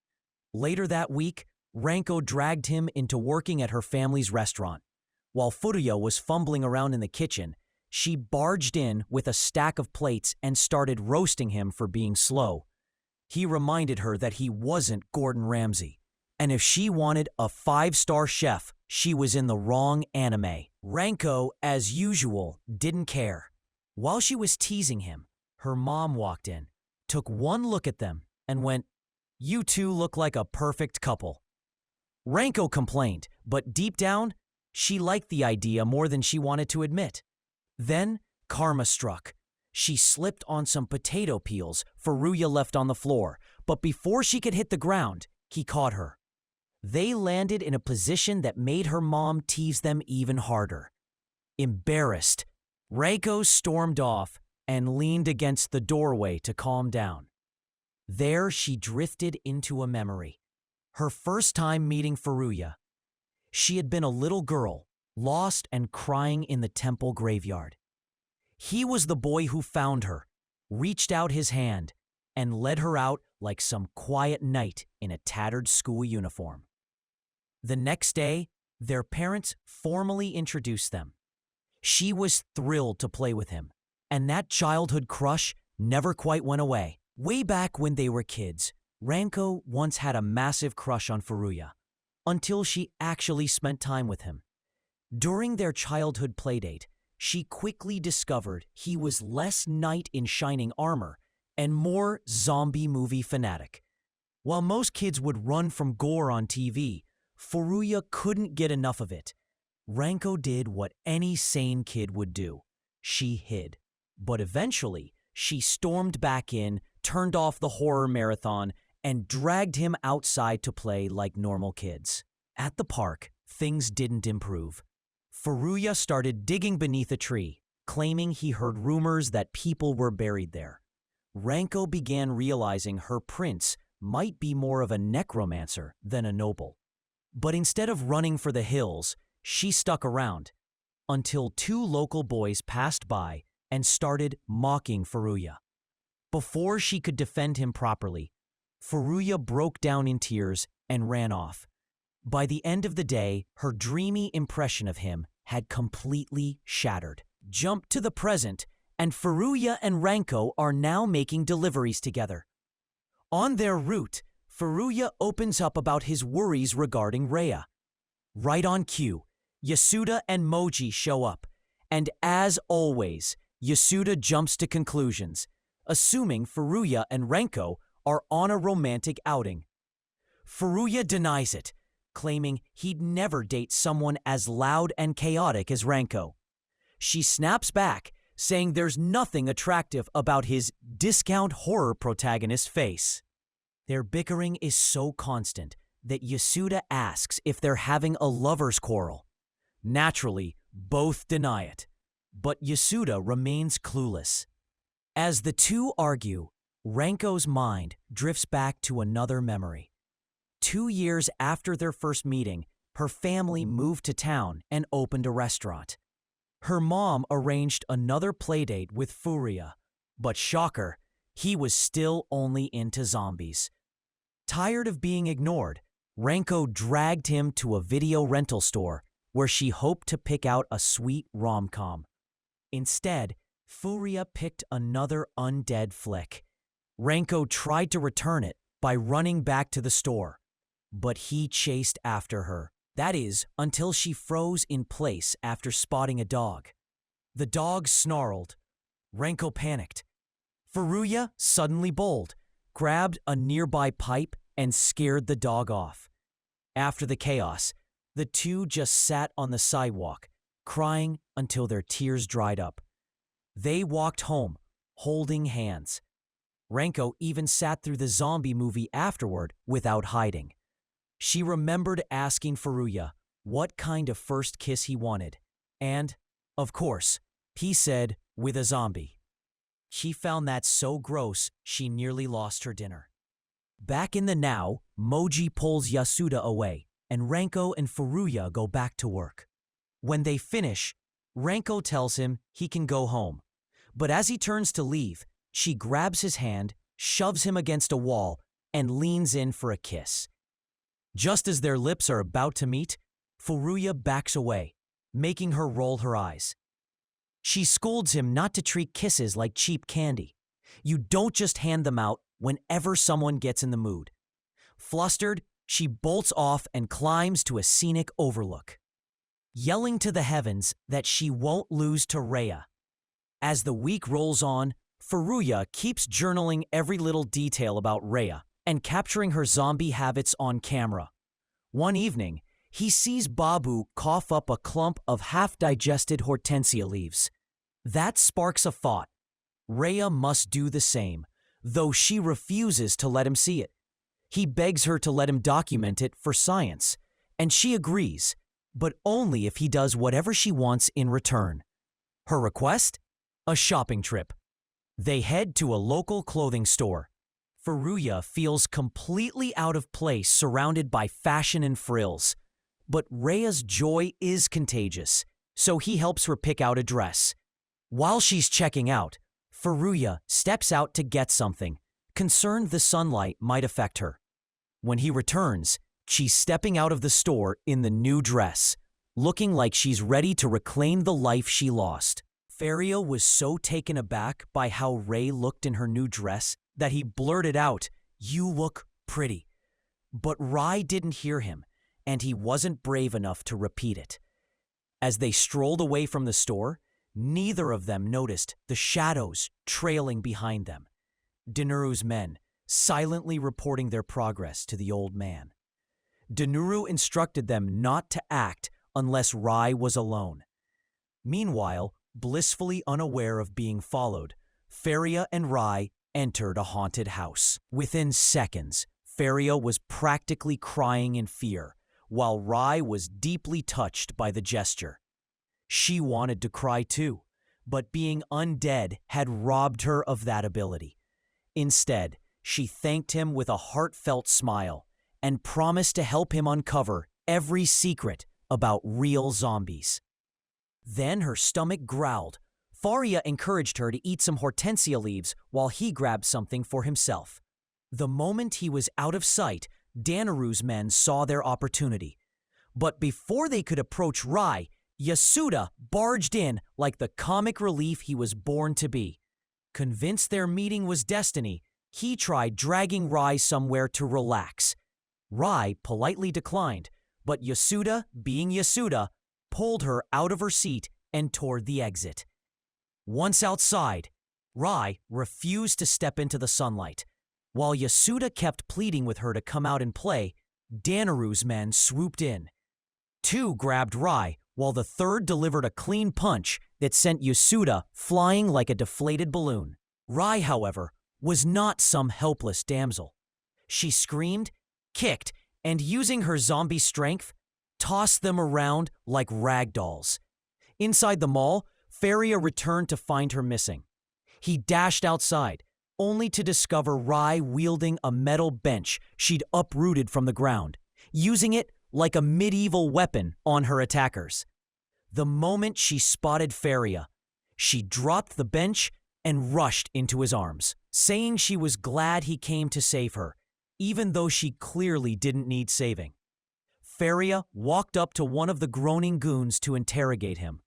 Later that week, Ranko dragged him into working at her family's restaurant. While Furuya was fumbling around in the kitchen, she barged in with a stack of plates and started roasting him for being slow. He reminded her that he wasn't Gordon Ramsay, and if she wanted a 5-star chef, she was in the wrong anime. Ranko, as usual, didn't care. While she was teasing him, her mom walked in, took one look at them, and went, "You two look like a perfect couple." Ranko complained, but deep down, She liked the idea more than she wanted to admit. Then, karma struck. She slipped on some potato peels Furuya left on the floor, but before she could hit the ground, he caught her. They landed in a position that made her mom tease them even harder. Embarrassed, Reiko stormed off and leaned against the doorway to calm down. There she drifted into a memory. Her first time meeting Furuya. She had been a little girl, lost and crying in the temple graveyard. He was the boy who found her, reached out his hand, and led her out like some quiet knight in a tattered school uniform. The next day, their parents formally introduced them. She was thrilled to play with him, and that childhood crush never quite went away. Way back when they were kids, Ranko once had a massive crush on Furuya, until she actually spent time with him. During their childhood playdate, she quickly discovered he was less knight in shining armor and more zombie movie fanatic. While most kids would run from gore on TV, Furuya couldn't get enough of it. Ranko did what any sane kid would do. She hid. But eventually, she stormed back in, turned off the horror marathon, and dragged him outside to play like normal kids. At the park, things didn't improve. Furuya started digging beneath a tree, claiming he heard rumors that people were buried there. Ranko began realizing her prince might be more of a necromancer than a noble. But instead of running for the hills, she stuck around, until two local boys passed by and started mocking Furuya. Before she could defend him properly, Furuya broke down in tears and ran off. By the end of the day, her dreamy impression of him had completely shattered. Jump to the present, and Furuya and Ranko are now making deliveries together. On their route, Furuya opens up about his worries regarding Rhea. Right on cue, Yasuda and Moji show up, and as always, Yasuda jumps to conclusions, assuming Furuya and Ranko are on a romantic outing. Furuya denies it, claiming he'd never date someone as loud and chaotic as Ranko. She snaps back, saying there's nothing attractive about his discount horror protagonist face. Their bickering is so constant that Yasuda asks if they're having a lover's quarrel. Naturally, both deny it, but Yasuda remains clueless. As the two argue, Ranko's mind drifts back to another memory. 2 years after their first meeting, her family moved to town and opened a restaurant. Her mom arranged another playdate with Furuya, but shocker, he was still only into zombies. Tired of being ignored, Ranko dragged him to a video rental store where she hoped to pick out a sweet rom-com. Instead, Furuya picked another undead flick. Ranko tried to return it by running back to the store, but he chased after her. That is, until she froze in place after spotting a dog. The dog snarled. Ranko panicked. Furuya, suddenly bold, grabbed a nearby pipe and scared the dog off. After the chaos, the two just sat on the sidewalk, crying until their tears dried up. They walked home, holding hands. Ranko even sat through the zombie movie afterward without hiding. She remembered asking Furuya what kind of first kiss he wanted, and, of course, he said, with a zombie. She found that so gross she nearly lost her dinner. Back in the now, Moji pulls Yasuda away, and Ranko and Furuya go back to work. When they finish, Ranko tells him he can go home, but as he turns to leave, she grabs his hand, shoves him against a wall, and leans in for a kiss. Just as their lips are about to meet, Furuya backs away, making her roll her eyes. She scolds him not to treat kisses like cheap candy. You don't just hand them out whenever someone gets in the mood. Flustered, she bolts off and climbs to a scenic overlook, yelling to the heavens that she won't lose to Rhea. As the week rolls on, Furuya keeps journaling every little detail about Rhea and capturing her zombie habits on camera. One evening, he sees Babu cough up a clump of half-digested hortensia leaves. That sparks a thought. Rhea must do the same, though she refuses to let him see it. He begs her to let him document it for science, and she agrees, but only if he does whatever she wants in return. Her request? A shopping trip. They head to a local clothing store. Furuya feels completely out of place surrounded by fashion and frills. But Rhea's joy is contagious, so he helps her pick out a dress. While she's checking out, Furuya steps out to get something, concerned the sunlight might affect her. When he returns, she's stepping out of the store in the new dress, looking like she's ready to reclaim the life she lost. Furuya was so taken aback by how Rhea looked in her new dress that he blurted out, "You look pretty." But Rai didn't hear him, and he wasn't brave enough to repeat it. As they strolled away from the store, neither of them noticed the shadows trailing behind them. Dinuru's men, silently reporting their progress to the old man. Dinuru instructed them not to act unless Rai was alone. Meanwhile, blissfully unaware of being followed, Furuya and Rai entered a haunted house. Within seconds, Furuya was practically crying in fear, while Rai was deeply touched by the gesture. She wanted to cry too, but being undead had robbed her of that ability. Instead, she thanked him with a heartfelt smile and promised to help him uncover every secret about real zombies. Then her stomach growled. Furuya encouraged her to eat some hortensia leaves while he grabbed something for himself. The moment he was out of sight, Dinuru's men saw their opportunity. But before they could approach Rai, Yasuda barged in like the comic relief he was born to be. Convinced their meeting was destiny, he tried dragging Rai somewhere to relax. Rai politely declined, but Yasuda, being Yasuda, pulled her out of her seat and toward the exit. Once outside, Rai refused to step into the sunlight. While Yasuda kept pleading with her to come out and play, Dinuru's men swooped in. Two grabbed Rai, while the third delivered a clean punch that sent Yasuda flying like a deflated balloon. Rai, however, was not some helpless damsel. She screamed, kicked, and using her zombie strength, tossed them around like rag dolls. Inside the mall, Furuya returned to find her missing. He dashed outside, only to discover Rai wielding a metal bench she'd uprooted from the ground, using it like a medieval weapon on her attackers. The moment she spotted Furuya, she dropped the bench and rushed into his arms, saying she was glad he came to save her, even though she clearly didn't need saving. Furuya walked up to one of the groaning goons to interrogate him,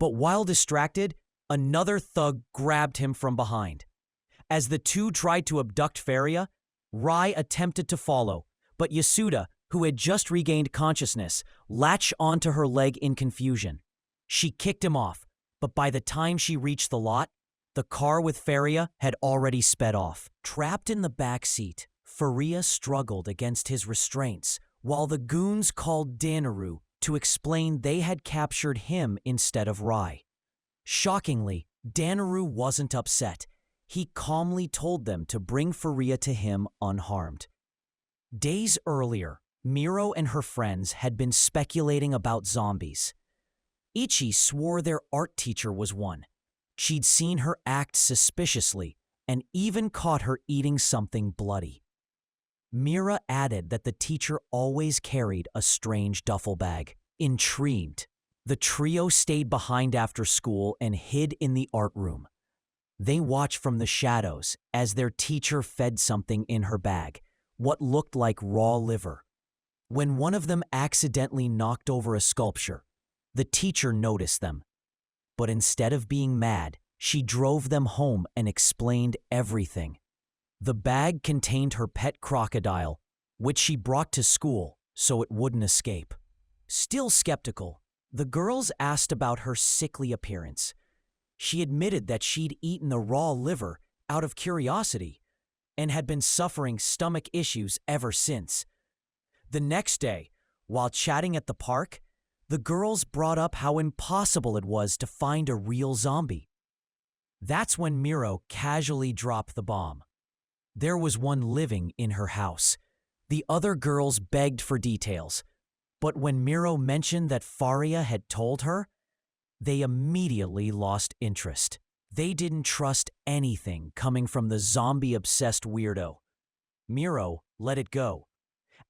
but while distracted, another thug grabbed him from behind. As the two tried to abduct Furuya, Rai attempted to follow, but Yasuda, who had just regained consciousness, latched onto her leg in confusion. She kicked him off, but by the time she reached the lot, the car with Furuya had already sped off. Trapped in the back seat, Furuya struggled against his restraints, while the goons called Dinuru to explain they had captured him instead of Rai. Shockingly, Dinuru wasn't upset. He calmly told them to bring Furuya to him unharmed. Days earlier, Miro and her friends had been speculating about zombies. Ichi swore their art teacher was one. She'd seen her act suspiciously and even caught her eating something bloody. Mira added that the teacher always carried a strange duffel bag. Intrigued, the trio stayed behind after school and hid in the art room. They watched from the shadows as their teacher fed something in her bag, what looked like raw liver. When one of them accidentally knocked over a sculpture, the teacher noticed them. But instead of being mad, she drove them home and explained everything. The bag contained her pet crocodile, which she brought to school so it wouldn't escape. Still skeptical, the girls asked about her sickly appearance. She admitted that she'd eaten the raw liver out of curiosity and had been suffering stomach issues ever since. The next day, While chatting at the park, the girls brought up how impossible it was to find a real zombie. That's when Miro casually dropped the bomb. There was one living in her house. The other girls begged for details, but when Miro mentioned that Furuya had told her, they immediately lost interest. They didn't trust anything coming from the zombie-obsessed weirdo. Miro let it go.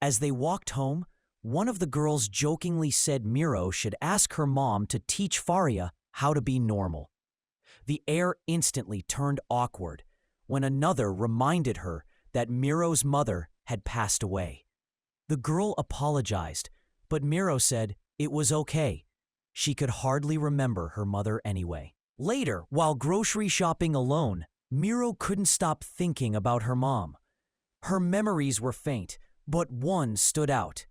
As they walked home, one of the girls jokingly said Miro should ask her mom to teach Furuya how to be normal. The air instantly turned awkward when another reminded her that Miro's mother had passed away. The girl apologized, but Miro said it was okay. She could hardly remember her mother anyway. Later, while grocery shopping alone, Miro couldn't stop thinking about her mom. Her memories were faint, but one stood out.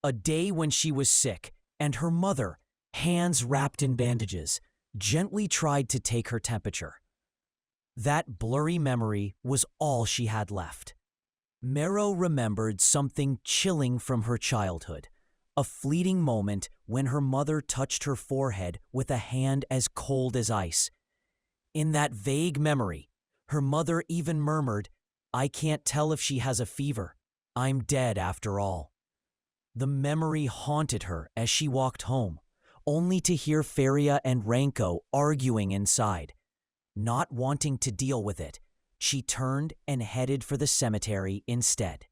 A day when she was sick, and her mother, hands wrapped in bandages, gently tried to take her temperature. That blurry memory was all she had left. Miro remembered something chilling from her childhood, a fleeting moment when her mother touched her forehead with a hand as cold as ice. In that vague memory, her mother even murmured, "I can't tell if she has a fever. I'm dead after all." The memory haunted her as she walked home, only to hear Furuya and Ranko arguing inside. Not wanting to deal with it, she turned and headed for the cemetery instead.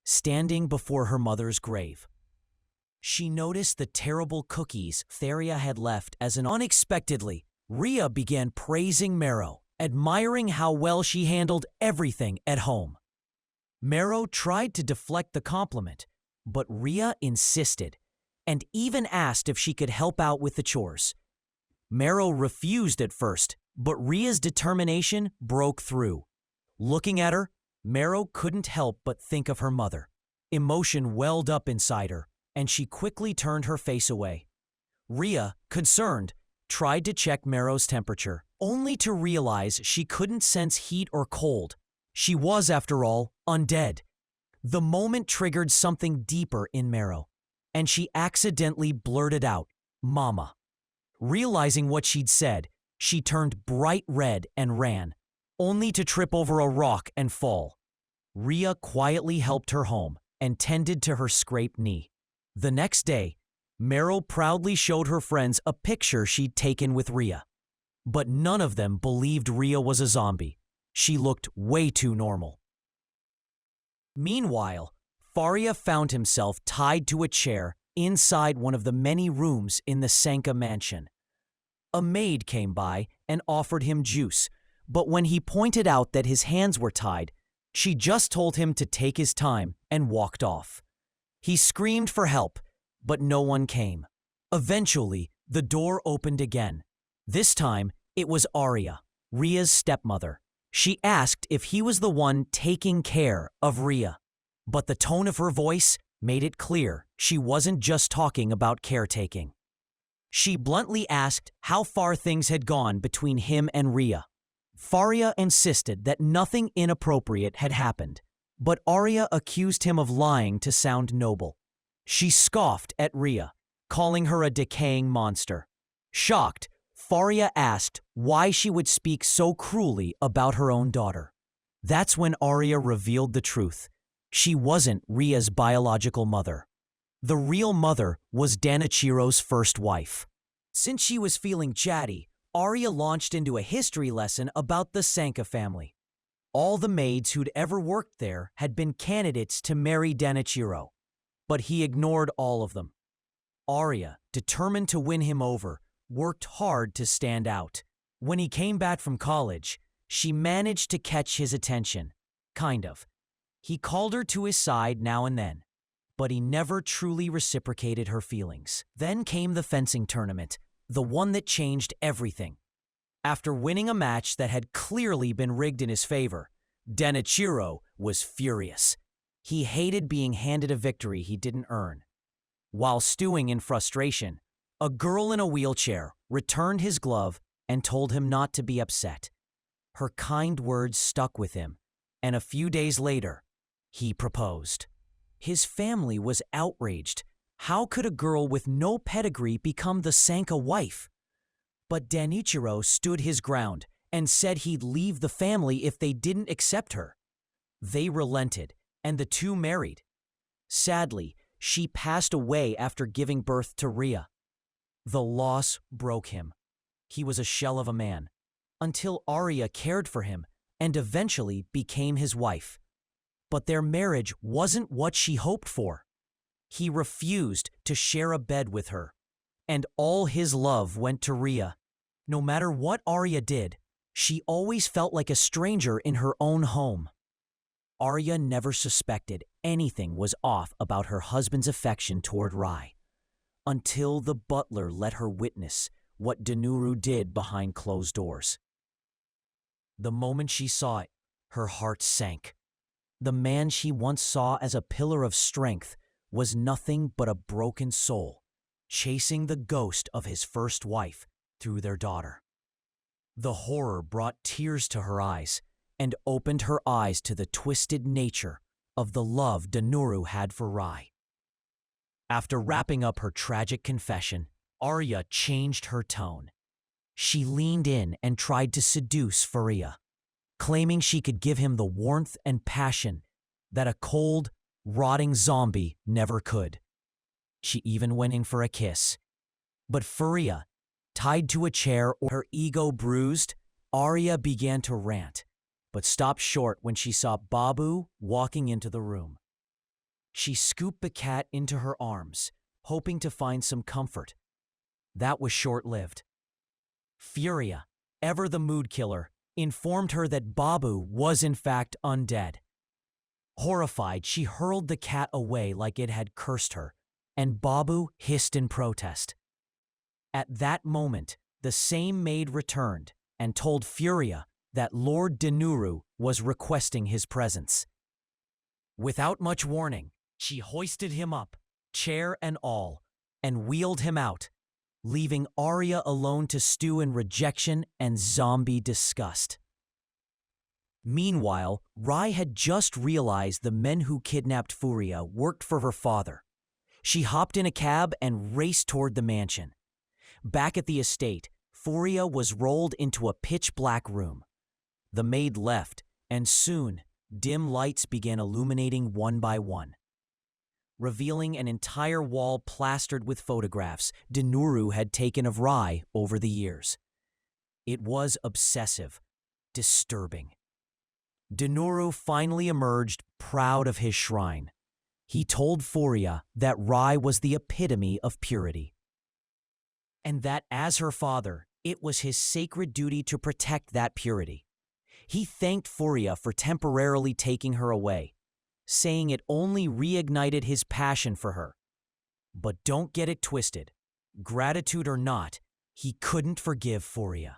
Standing before her mother's grave, she noticed the terrible cookies Furuya had left as an unexpectedly, Rhea began praising Miro, admiring how well she handled everything at home. Miro tried to deflect the compliment, but Rhea insisted, and even asked if she could help out with the chores. Miro refused at first, but Rhea's determination broke through. Looking at her, Miro couldn't help but think of her mother. Emotion welled up inside her, and she quickly turned her face away. Rhea, concerned, tried to check Miro's temperature, only to realize she couldn't sense heat or cold. She was, after all, undead. The moment triggered something deeper in Miro, and she accidentally blurted out, "Mama." Realizing what she'd said, she turned bright red and ran, only to trip over a rock and fall. Rhea quietly helped her home and tended to her scraped knee. The next day, Miro proudly showed her friends a picture she'd taken with Rhea. But none of them believed Rhea was a zombie. She looked way too normal. Meanwhile, Furuya found himself tied to a chair inside one of the many rooms in the Sanka mansion. A maid came by and offered him juice, but when he pointed out that his hands were tied, she just told him to take his time and walked off. He screamed for help, but no one came. Eventually, the door opened again. This time, it was Arya, Rhea's stepmother. She asked if he was the one taking care of Rhea, but the tone of her voice made it clear she wasn't just talking about caretaking. She bluntly asked how far things had gone between him and Rhea. Furuya insisted that nothing inappropriate had happened, but Arya accused him of lying to sound noble. She scoffed at Rhea, calling her a decaying monster. Shocked, Furuya asked why she would speak so cruelly about her own daughter. That's when Arya revealed the truth. She wasn't Rhea's biological mother. The real mother was Danichiro's first wife. Since she was feeling chatty, Arya launched into a history lesson about the Sanka family. All the maids who'd ever worked there had been candidates to marry Danichiro, but he ignored all of them. Arya, determined to win him over, worked hard to stand out. When he came back from college, she managed to catch his attention. Kind of. He called her to his side now and then, but he never truly reciprocated her feelings. Then came the fencing tournament, the one that changed everything. After winning a match that had clearly been rigged in his favor, Danichiro was furious. He hated being handed a victory he didn't earn. While stewing in frustration, a girl in a wheelchair returned his glove and told him not to be upset. Her kind words stuck with him, and a few days later, he proposed. His family was outraged. How could a girl with no pedigree become the Sanka wife? But Danichiro stood his ground and said he'd leave the family if they didn't accept her. They relented, and the two married. Sadly, she passed away after giving birth to Ria. The loss broke him. He was a shell of a man, until Arya cared for him and eventually became his wife. But their marriage wasn't what she hoped for. He refused to share a bed with her, and all his love went to Ria. No matter what Arya did, she always felt like a stranger in her own home. Arya never suspected anything was off about her husband's affection toward Rai, until the butler let her witness what Danuru did behind closed doors. The moment she saw it, her heart sank. The man she once saw as a pillar of strength was nothing but a broken soul, chasing the ghost of his first wife through their daughter. The horror brought tears to her eyes and opened her eyes to the twisted nature of the love Danuru had for Rai. After wrapping up her tragic confession, Arya changed her tone. She leaned in and tried to seduce Furuya, claiming she could give him the warmth and passion that a cold, rotting zombie never could. She even went in for a kiss. But Furuya, tied to a chair or her ego bruised, Arya began to rant, but stopped short when she saw Babu walking into the room. She scooped the cat into her arms, hoping to find some comfort. That was short-lived. Furuya, ever the mood killer, informed her that Babu was in fact undead. Horrified, she hurled the cat away like it had cursed her, and Babu hissed in protest. At that moment, the same maid returned and told Furuya that Lord Danuru was requesting his presence. Without much warning, she hoisted him up, chair and all, and wheeled him out, leaving Arya alone to stew in rejection and zombie disgust. Meanwhile, Rai had just realized the men who kidnapped Furuya worked for her father. She hopped in a cab and raced toward the mansion. Back at the estate, Furuya was rolled into a pitch-black room. The maid left, and soon, dim lights began illuminating one by one, revealing an entire wall plastered with photographs Danuru had taken of Rai over the years. It was obsessive, disturbing. Danuru finally emerged proud of his shrine. He told Furuya that Rai was the epitome of purity, and that as her father, it was his sacred duty to protect that purity. He thanked Furuya for temporarily taking her away, saying it only reignited his passion for her. But don't get it twisted. Gratitude or not, he couldn't forgive Furuya.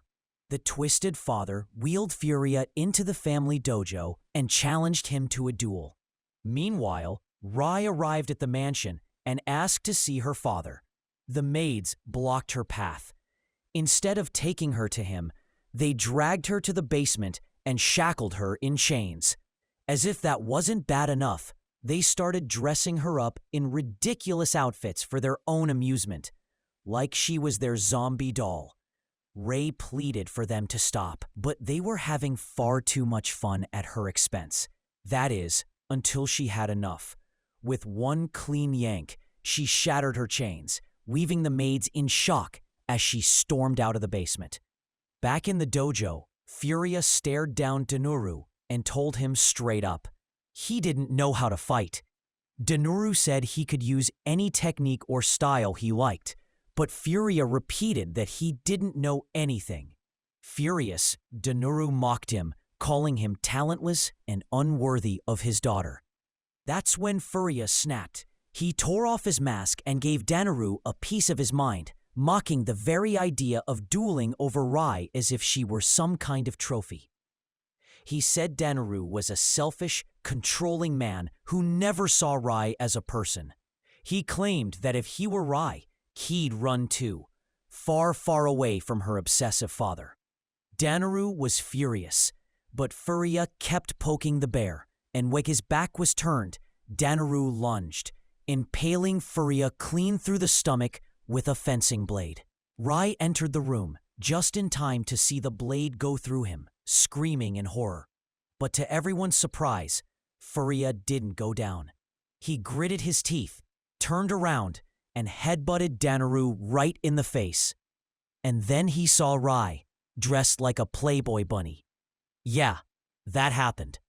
The twisted father wheeled Furuya into the family dojo and challenged him to a duel. Meanwhile, Rai arrived at the mansion and asked to see her father. The maids blocked her path. Instead of taking her to him, they dragged her to the basement and shackled her in chains. As if that wasn't bad enough, they started dressing her up in ridiculous outfits for their own amusement, like she was their zombie doll. Ray pleaded for them to stop, but they were having far too much fun at her expense. That is, until she had enough. With one clean yank, she shattered her chains, leaving the maids in shock as she stormed out of the basement. Back in the dojo, Furuya stared down Danuru and told him straight up. He didn't know how to fight. Danuru said he could use any technique or style he liked, but Furuya repeated that he didn't know anything. Furious, Danuru mocked him, calling him talentless and unworthy of his daughter. That's when Furuya snapped. He tore off his mask and gave Danuru a piece of his mind, mocking the very idea of dueling over Rai as if she were some kind of trophy. He said Danuru was a selfish, controlling man who never saw Rai as a person. He claimed that if he were Rai, he'd run too, far, far away from her obsessive father. Danuru was furious, but Furuya kept poking the bear, and when his back was turned, Danuru lunged, impaling Furuya clean through the stomach with a fencing blade. Rai entered the room just in time to see the blade go through him, screaming in horror. But to everyone's surprise, Furuya didn't go down. He gritted his teeth, turned around, and headbutted Danaru right in the face. And then he saw Rai, dressed like a Playboy bunny. Yeah, that happened.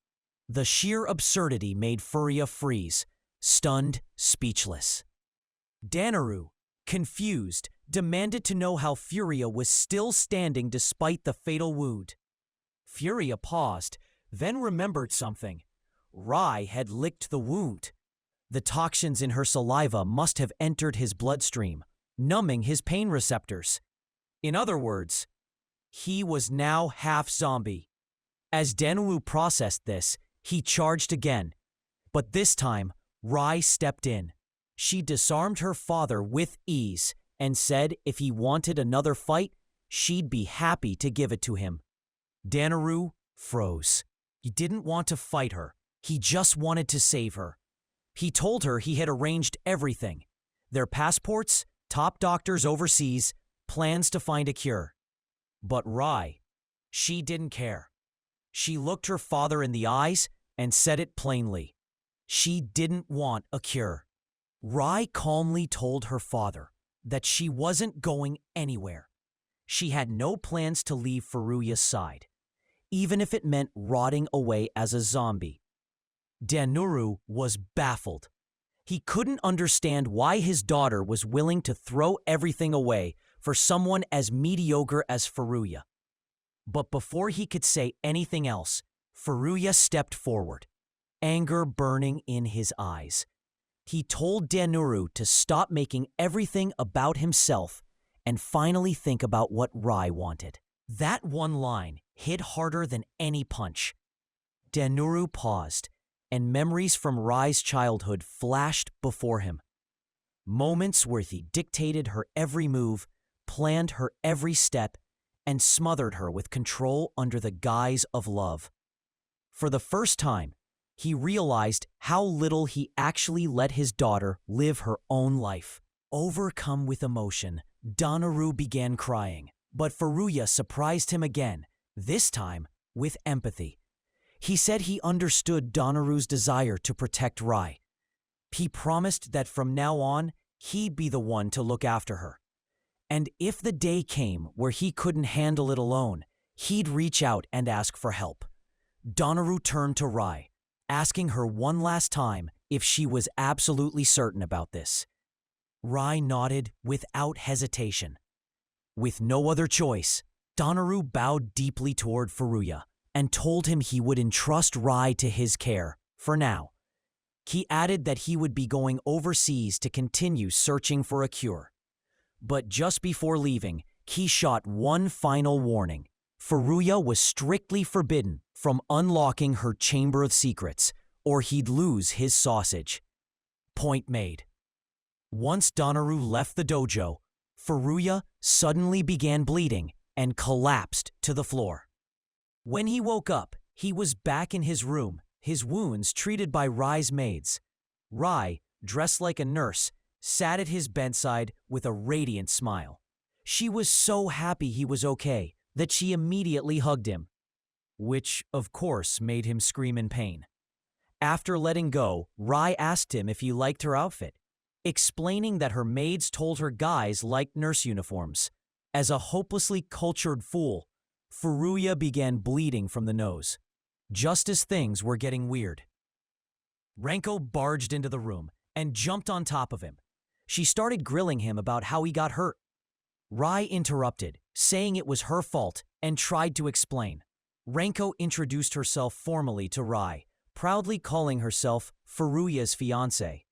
The sheer absurdity made Furuya freeze, stunned, speechless. Danaru, confused, demanded to know how Furuya was still standing despite the fatal wound. Furuya paused, then remembered something. Rai had licked the wound. The toxins in her saliva must have entered his bloodstream, numbing his pain receptors. In other words, he was now half zombie. As Danaru processed this, he charged again. But this time, Rai stepped in. She disarmed her father with ease and said if he wanted another fight, she'd be happy to give it to him. Danaru froze. He didn't want to fight her. He just wanted to save her. He told her he had arranged everything. Their passports, top doctors overseas, plans to find a cure. But Rai, she didn't care. She looked her father in the eyes and said it plainly. She didn't want a cure. Rai calmly told her father that she wasn't going anywhere. She had no plans to leave Furuya's side, even if it meant rotting away as a zombie. Danaru was baffled. He couldn't understand why his daughter was willing to throw everything away for someone as mediocre as Furuya. But before he could say anything else, Furuya stepped forward, anger burning in his eyes. He told Danaru to stop making everything about himself and finally think about what Rai wanted. That one line hit harder than any punch. Danaru paused, and memories from Rai's childhood flashed before him. Moments where he dictated her every move, planned her every step, and smothered her with control under the guise of love. For the first time, he realized how little he actually let his daughter live her own life. Overcome with emotion, Danaru began crying, but Furuya surprised him again, this time with empathy. He said he understood Danaru's desire to protect Rai. He promised that from now on, he'd be the one to look after her. And if the day came where he couldn't handle it alone, he'd reach out and ask for help. Danaru turned to Rai, asking her one last time if she was absolutely certain about this. Rai nodded without hesitation. With no other choice, Danaru bowed deeply toward Furuya and told him he would entrust Rai to his care, for now. He added that he would be going overseas to continue searching for a cure. But just before leaving, he shot one final warning. Furuya was strictly forbidden from unlocking her Chamber of Secrets, or he'd lose his sausage. Point made. Once Danaru left the dojo, Furuya suddenly began bleeding and collapsed to the floor. When he woke up, he was back in his room, his wounds treated by Rai's maids. Rai, dressed like a nurse, sat at his bedside with a radiant smile. She was so happy he was okay that she immediately hugged him, which, of course, made him scream in pain. After letting go, Rai asked him if he liked her outfit, explaining that her maids told her guys liked nurse uniforms. As a hopelessly cultured fool, Furuya began bleeding from the nose, just as things were getting weird. Renko barged into the room and jumped on top of him. She started grilling him about how he got hurt. Rai interrupted, saying it was her fault, and tried to explain. Renko introduced herself formally to Rai, proudly calling herself Furuya's fiancé.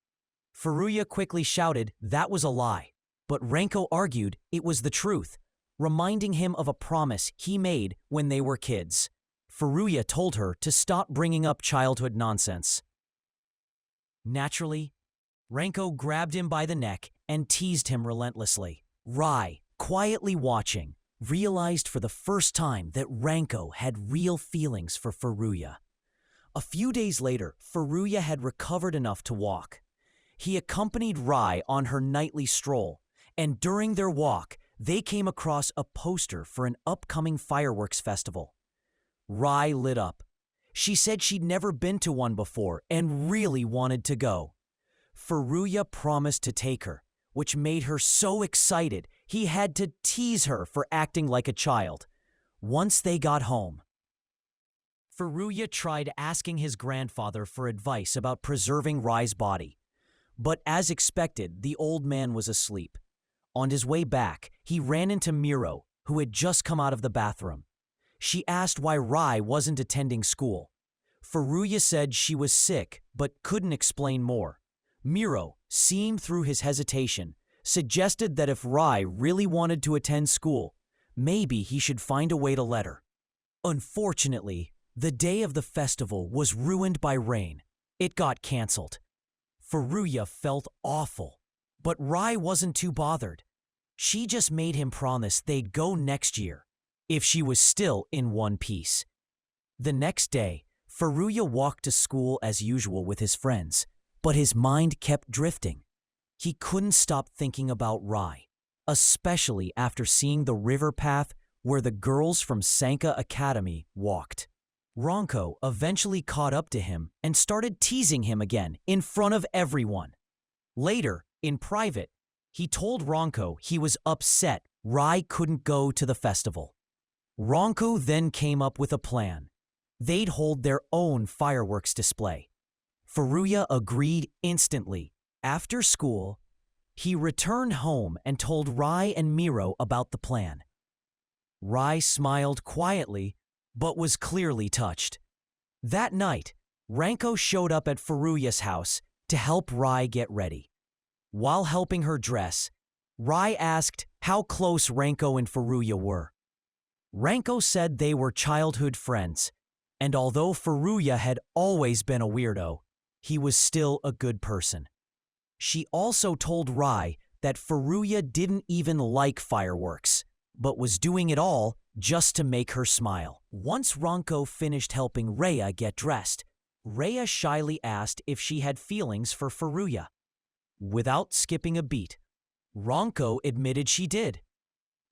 Furuya quickly shouted that was a lie, but Renko argued it was the truth, reminding him of a promise he made when they were kids. Furuya told her to stop bringing up childhood nonsense. Naturally, Renko grabbed him by the neck and teased him relentlessly. Rai, quietly watching, realized for the first time that Renko had real feelings for Furuya. A few days later, Furuya had recovered enough to walk. he accompanied Rai on her nightly stroll, and during their walk, they came across a poster for an upcoming fireworks festival. Rai lit up. She said she'd never been to one before and really wanted to go. Furuya promised to take her, which made her so excited he had to tease her for acting like a child. Once they got home, Furuya tried asking his grandfather for advice about preserving Rai's body. But as expected, the old man was asleep. On his way back, he ran into Miro, who had just come out of the bathroom. She asked why Rai wasn't attending school. Furuya said she was sick, but couldn't explain more. Miro, seeing through his hesitation, suggested that if Rai really wanted to attend school, maybe he should find a way to let her. Unfortunately, the day of the festival was ruined by rain. It got cancelled. Furuya felt awful, but Rai wasn't too bothered. She just made him promise they'd go next year, if she was still in one piece. The next day, Furuya walked to school as usual with his friends, but his mind kept drifting. He couldn't stop thinking about Rai, especially after seeing the river path where the girls from Sanka Academy walked. Ronko eventually caught up to him and started teasing him again in front of everyone. Later, in private, he told Ronko he was upset Rai couldn't go to the festival. Ronko then came up with a plan. They'd hold their own fireworks display. Furuya agreed instantly. After school, he returned home and told Rai and Miro about the plan. Rai smiled quietly, but was clearly touched. That night, Ranko showed up at Furuya's house to help Rai get ready. While helping her dress, Rai asked how close Ranko and Furuya were. Ranko said they were childhood friends, and although Furuya had always been a weirdo, he was still a good person. She also told Rai that Furuya didn't even like fireworks, but was doing it all just to make her smile. Once Ranko finished helping Rhea get dressed, Rhea shyly asked if she had feelings for Furuya. Without skipping a beat, Ranko admitted she did.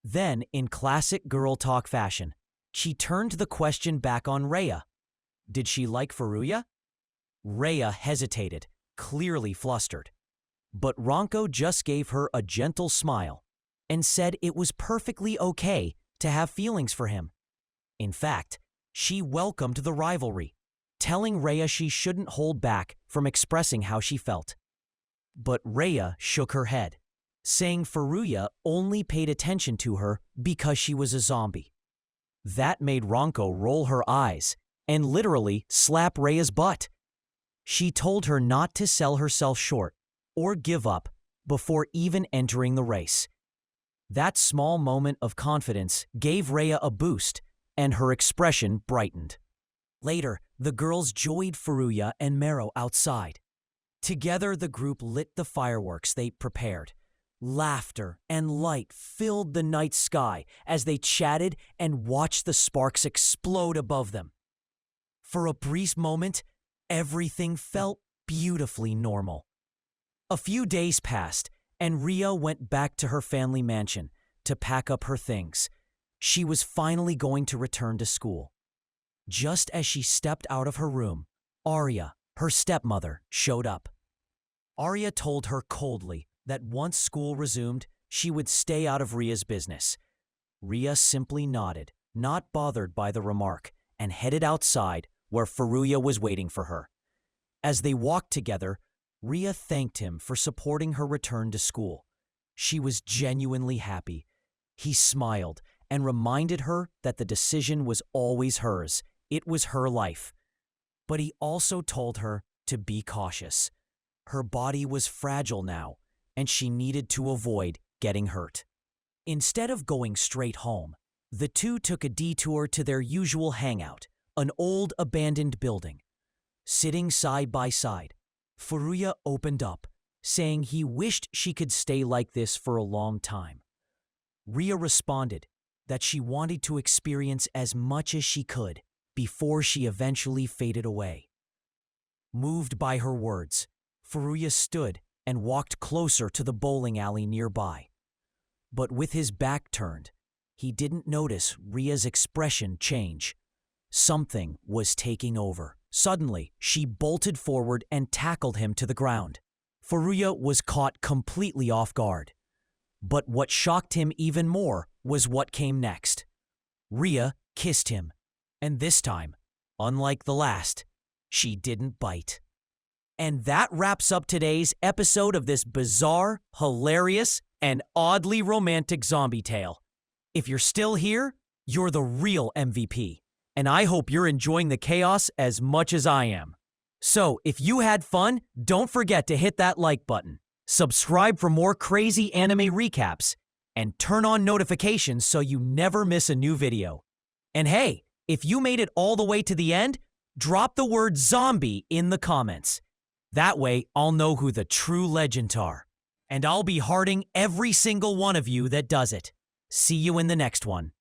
Then, in classic girl talk fashion, she turned the question back on Rhea. Did she like Furuya? Rhea hesitated, clearly flustered. But Ranko just gave her a gentle smile and said it was perfectly okay to have feelings for him. In fact, she welcomed the rivalry, telling Rhea she shouldn't hold back from expressing how she felt. But Rhea shook her head, saying Furuya only paid attention to her because she was a zombie. That made Ranko roll her eyes and literally slap Rhea's butt. She told her not to sell herself short or give up before even entering the race. That small moment of confidence gave Rhea a boost, and her expression brightened. Later, the girls joined Furuya and Mero outside. Together, the group lit the fireworks they prepared. Laughter and light filled the night sky as they chatted and watched the sparks explode above them. For a brief moment, everything felt beautifully normal. A few days passed, and Ria went back to her family mansion to pack up her things. She was finally going to return to school. Just as she stepped out of her room, Arya, her stepmother, showed up. Arya told her coldly that once school resumed, she would stay out of Ria's business. Ria simply nodded, not bothered by the remark, and headed outside where Furuya was waiting for her. As they walked together, Ria thanked him for supporting her return to school. She was genuinely happy. He smiled and reminded her that the decision was always hers. It was her life. But he also told her to be cautious. Her body was fragile now, and she needed to avoid getting hurt. Instead of going straight home, the two took a detour to their usual hangout, an old abandoned building. Sitting side by side, Furuya opened up, saying he wished she could stay like this for a long time. Ria responded that she wanted to experience as much as she could before she eventually faded away. Moved by her words, Furuya stood and walked closer to the bowling alley nearby. But with his back turned, he didn't notice Ria's expression change. Something was taking over. Suddenly, she bolted forward and tackled him to the ground. Furuya was caught completely off guard. But what shocked him even more was what came next. Ria kissed him, and this time, unlike the last, she didn't bite. And that wraps up today's episode of this bizarre, hilarious, and oddly romantic zombie tale. If you're still here, you're the real MVP, and I hope you're enjoying the chaos as much as I am. So, if you had fun, don't forget to hit that like button, subscribe for more crazy anime recaps, and turn on notifications so you never miss a new video. And hey, if you made it all the way to the end, drop the word zombie in the comments. That way, I'll know who the true legends are. And I'll be hearting every single one of you that does it. See you in the next one.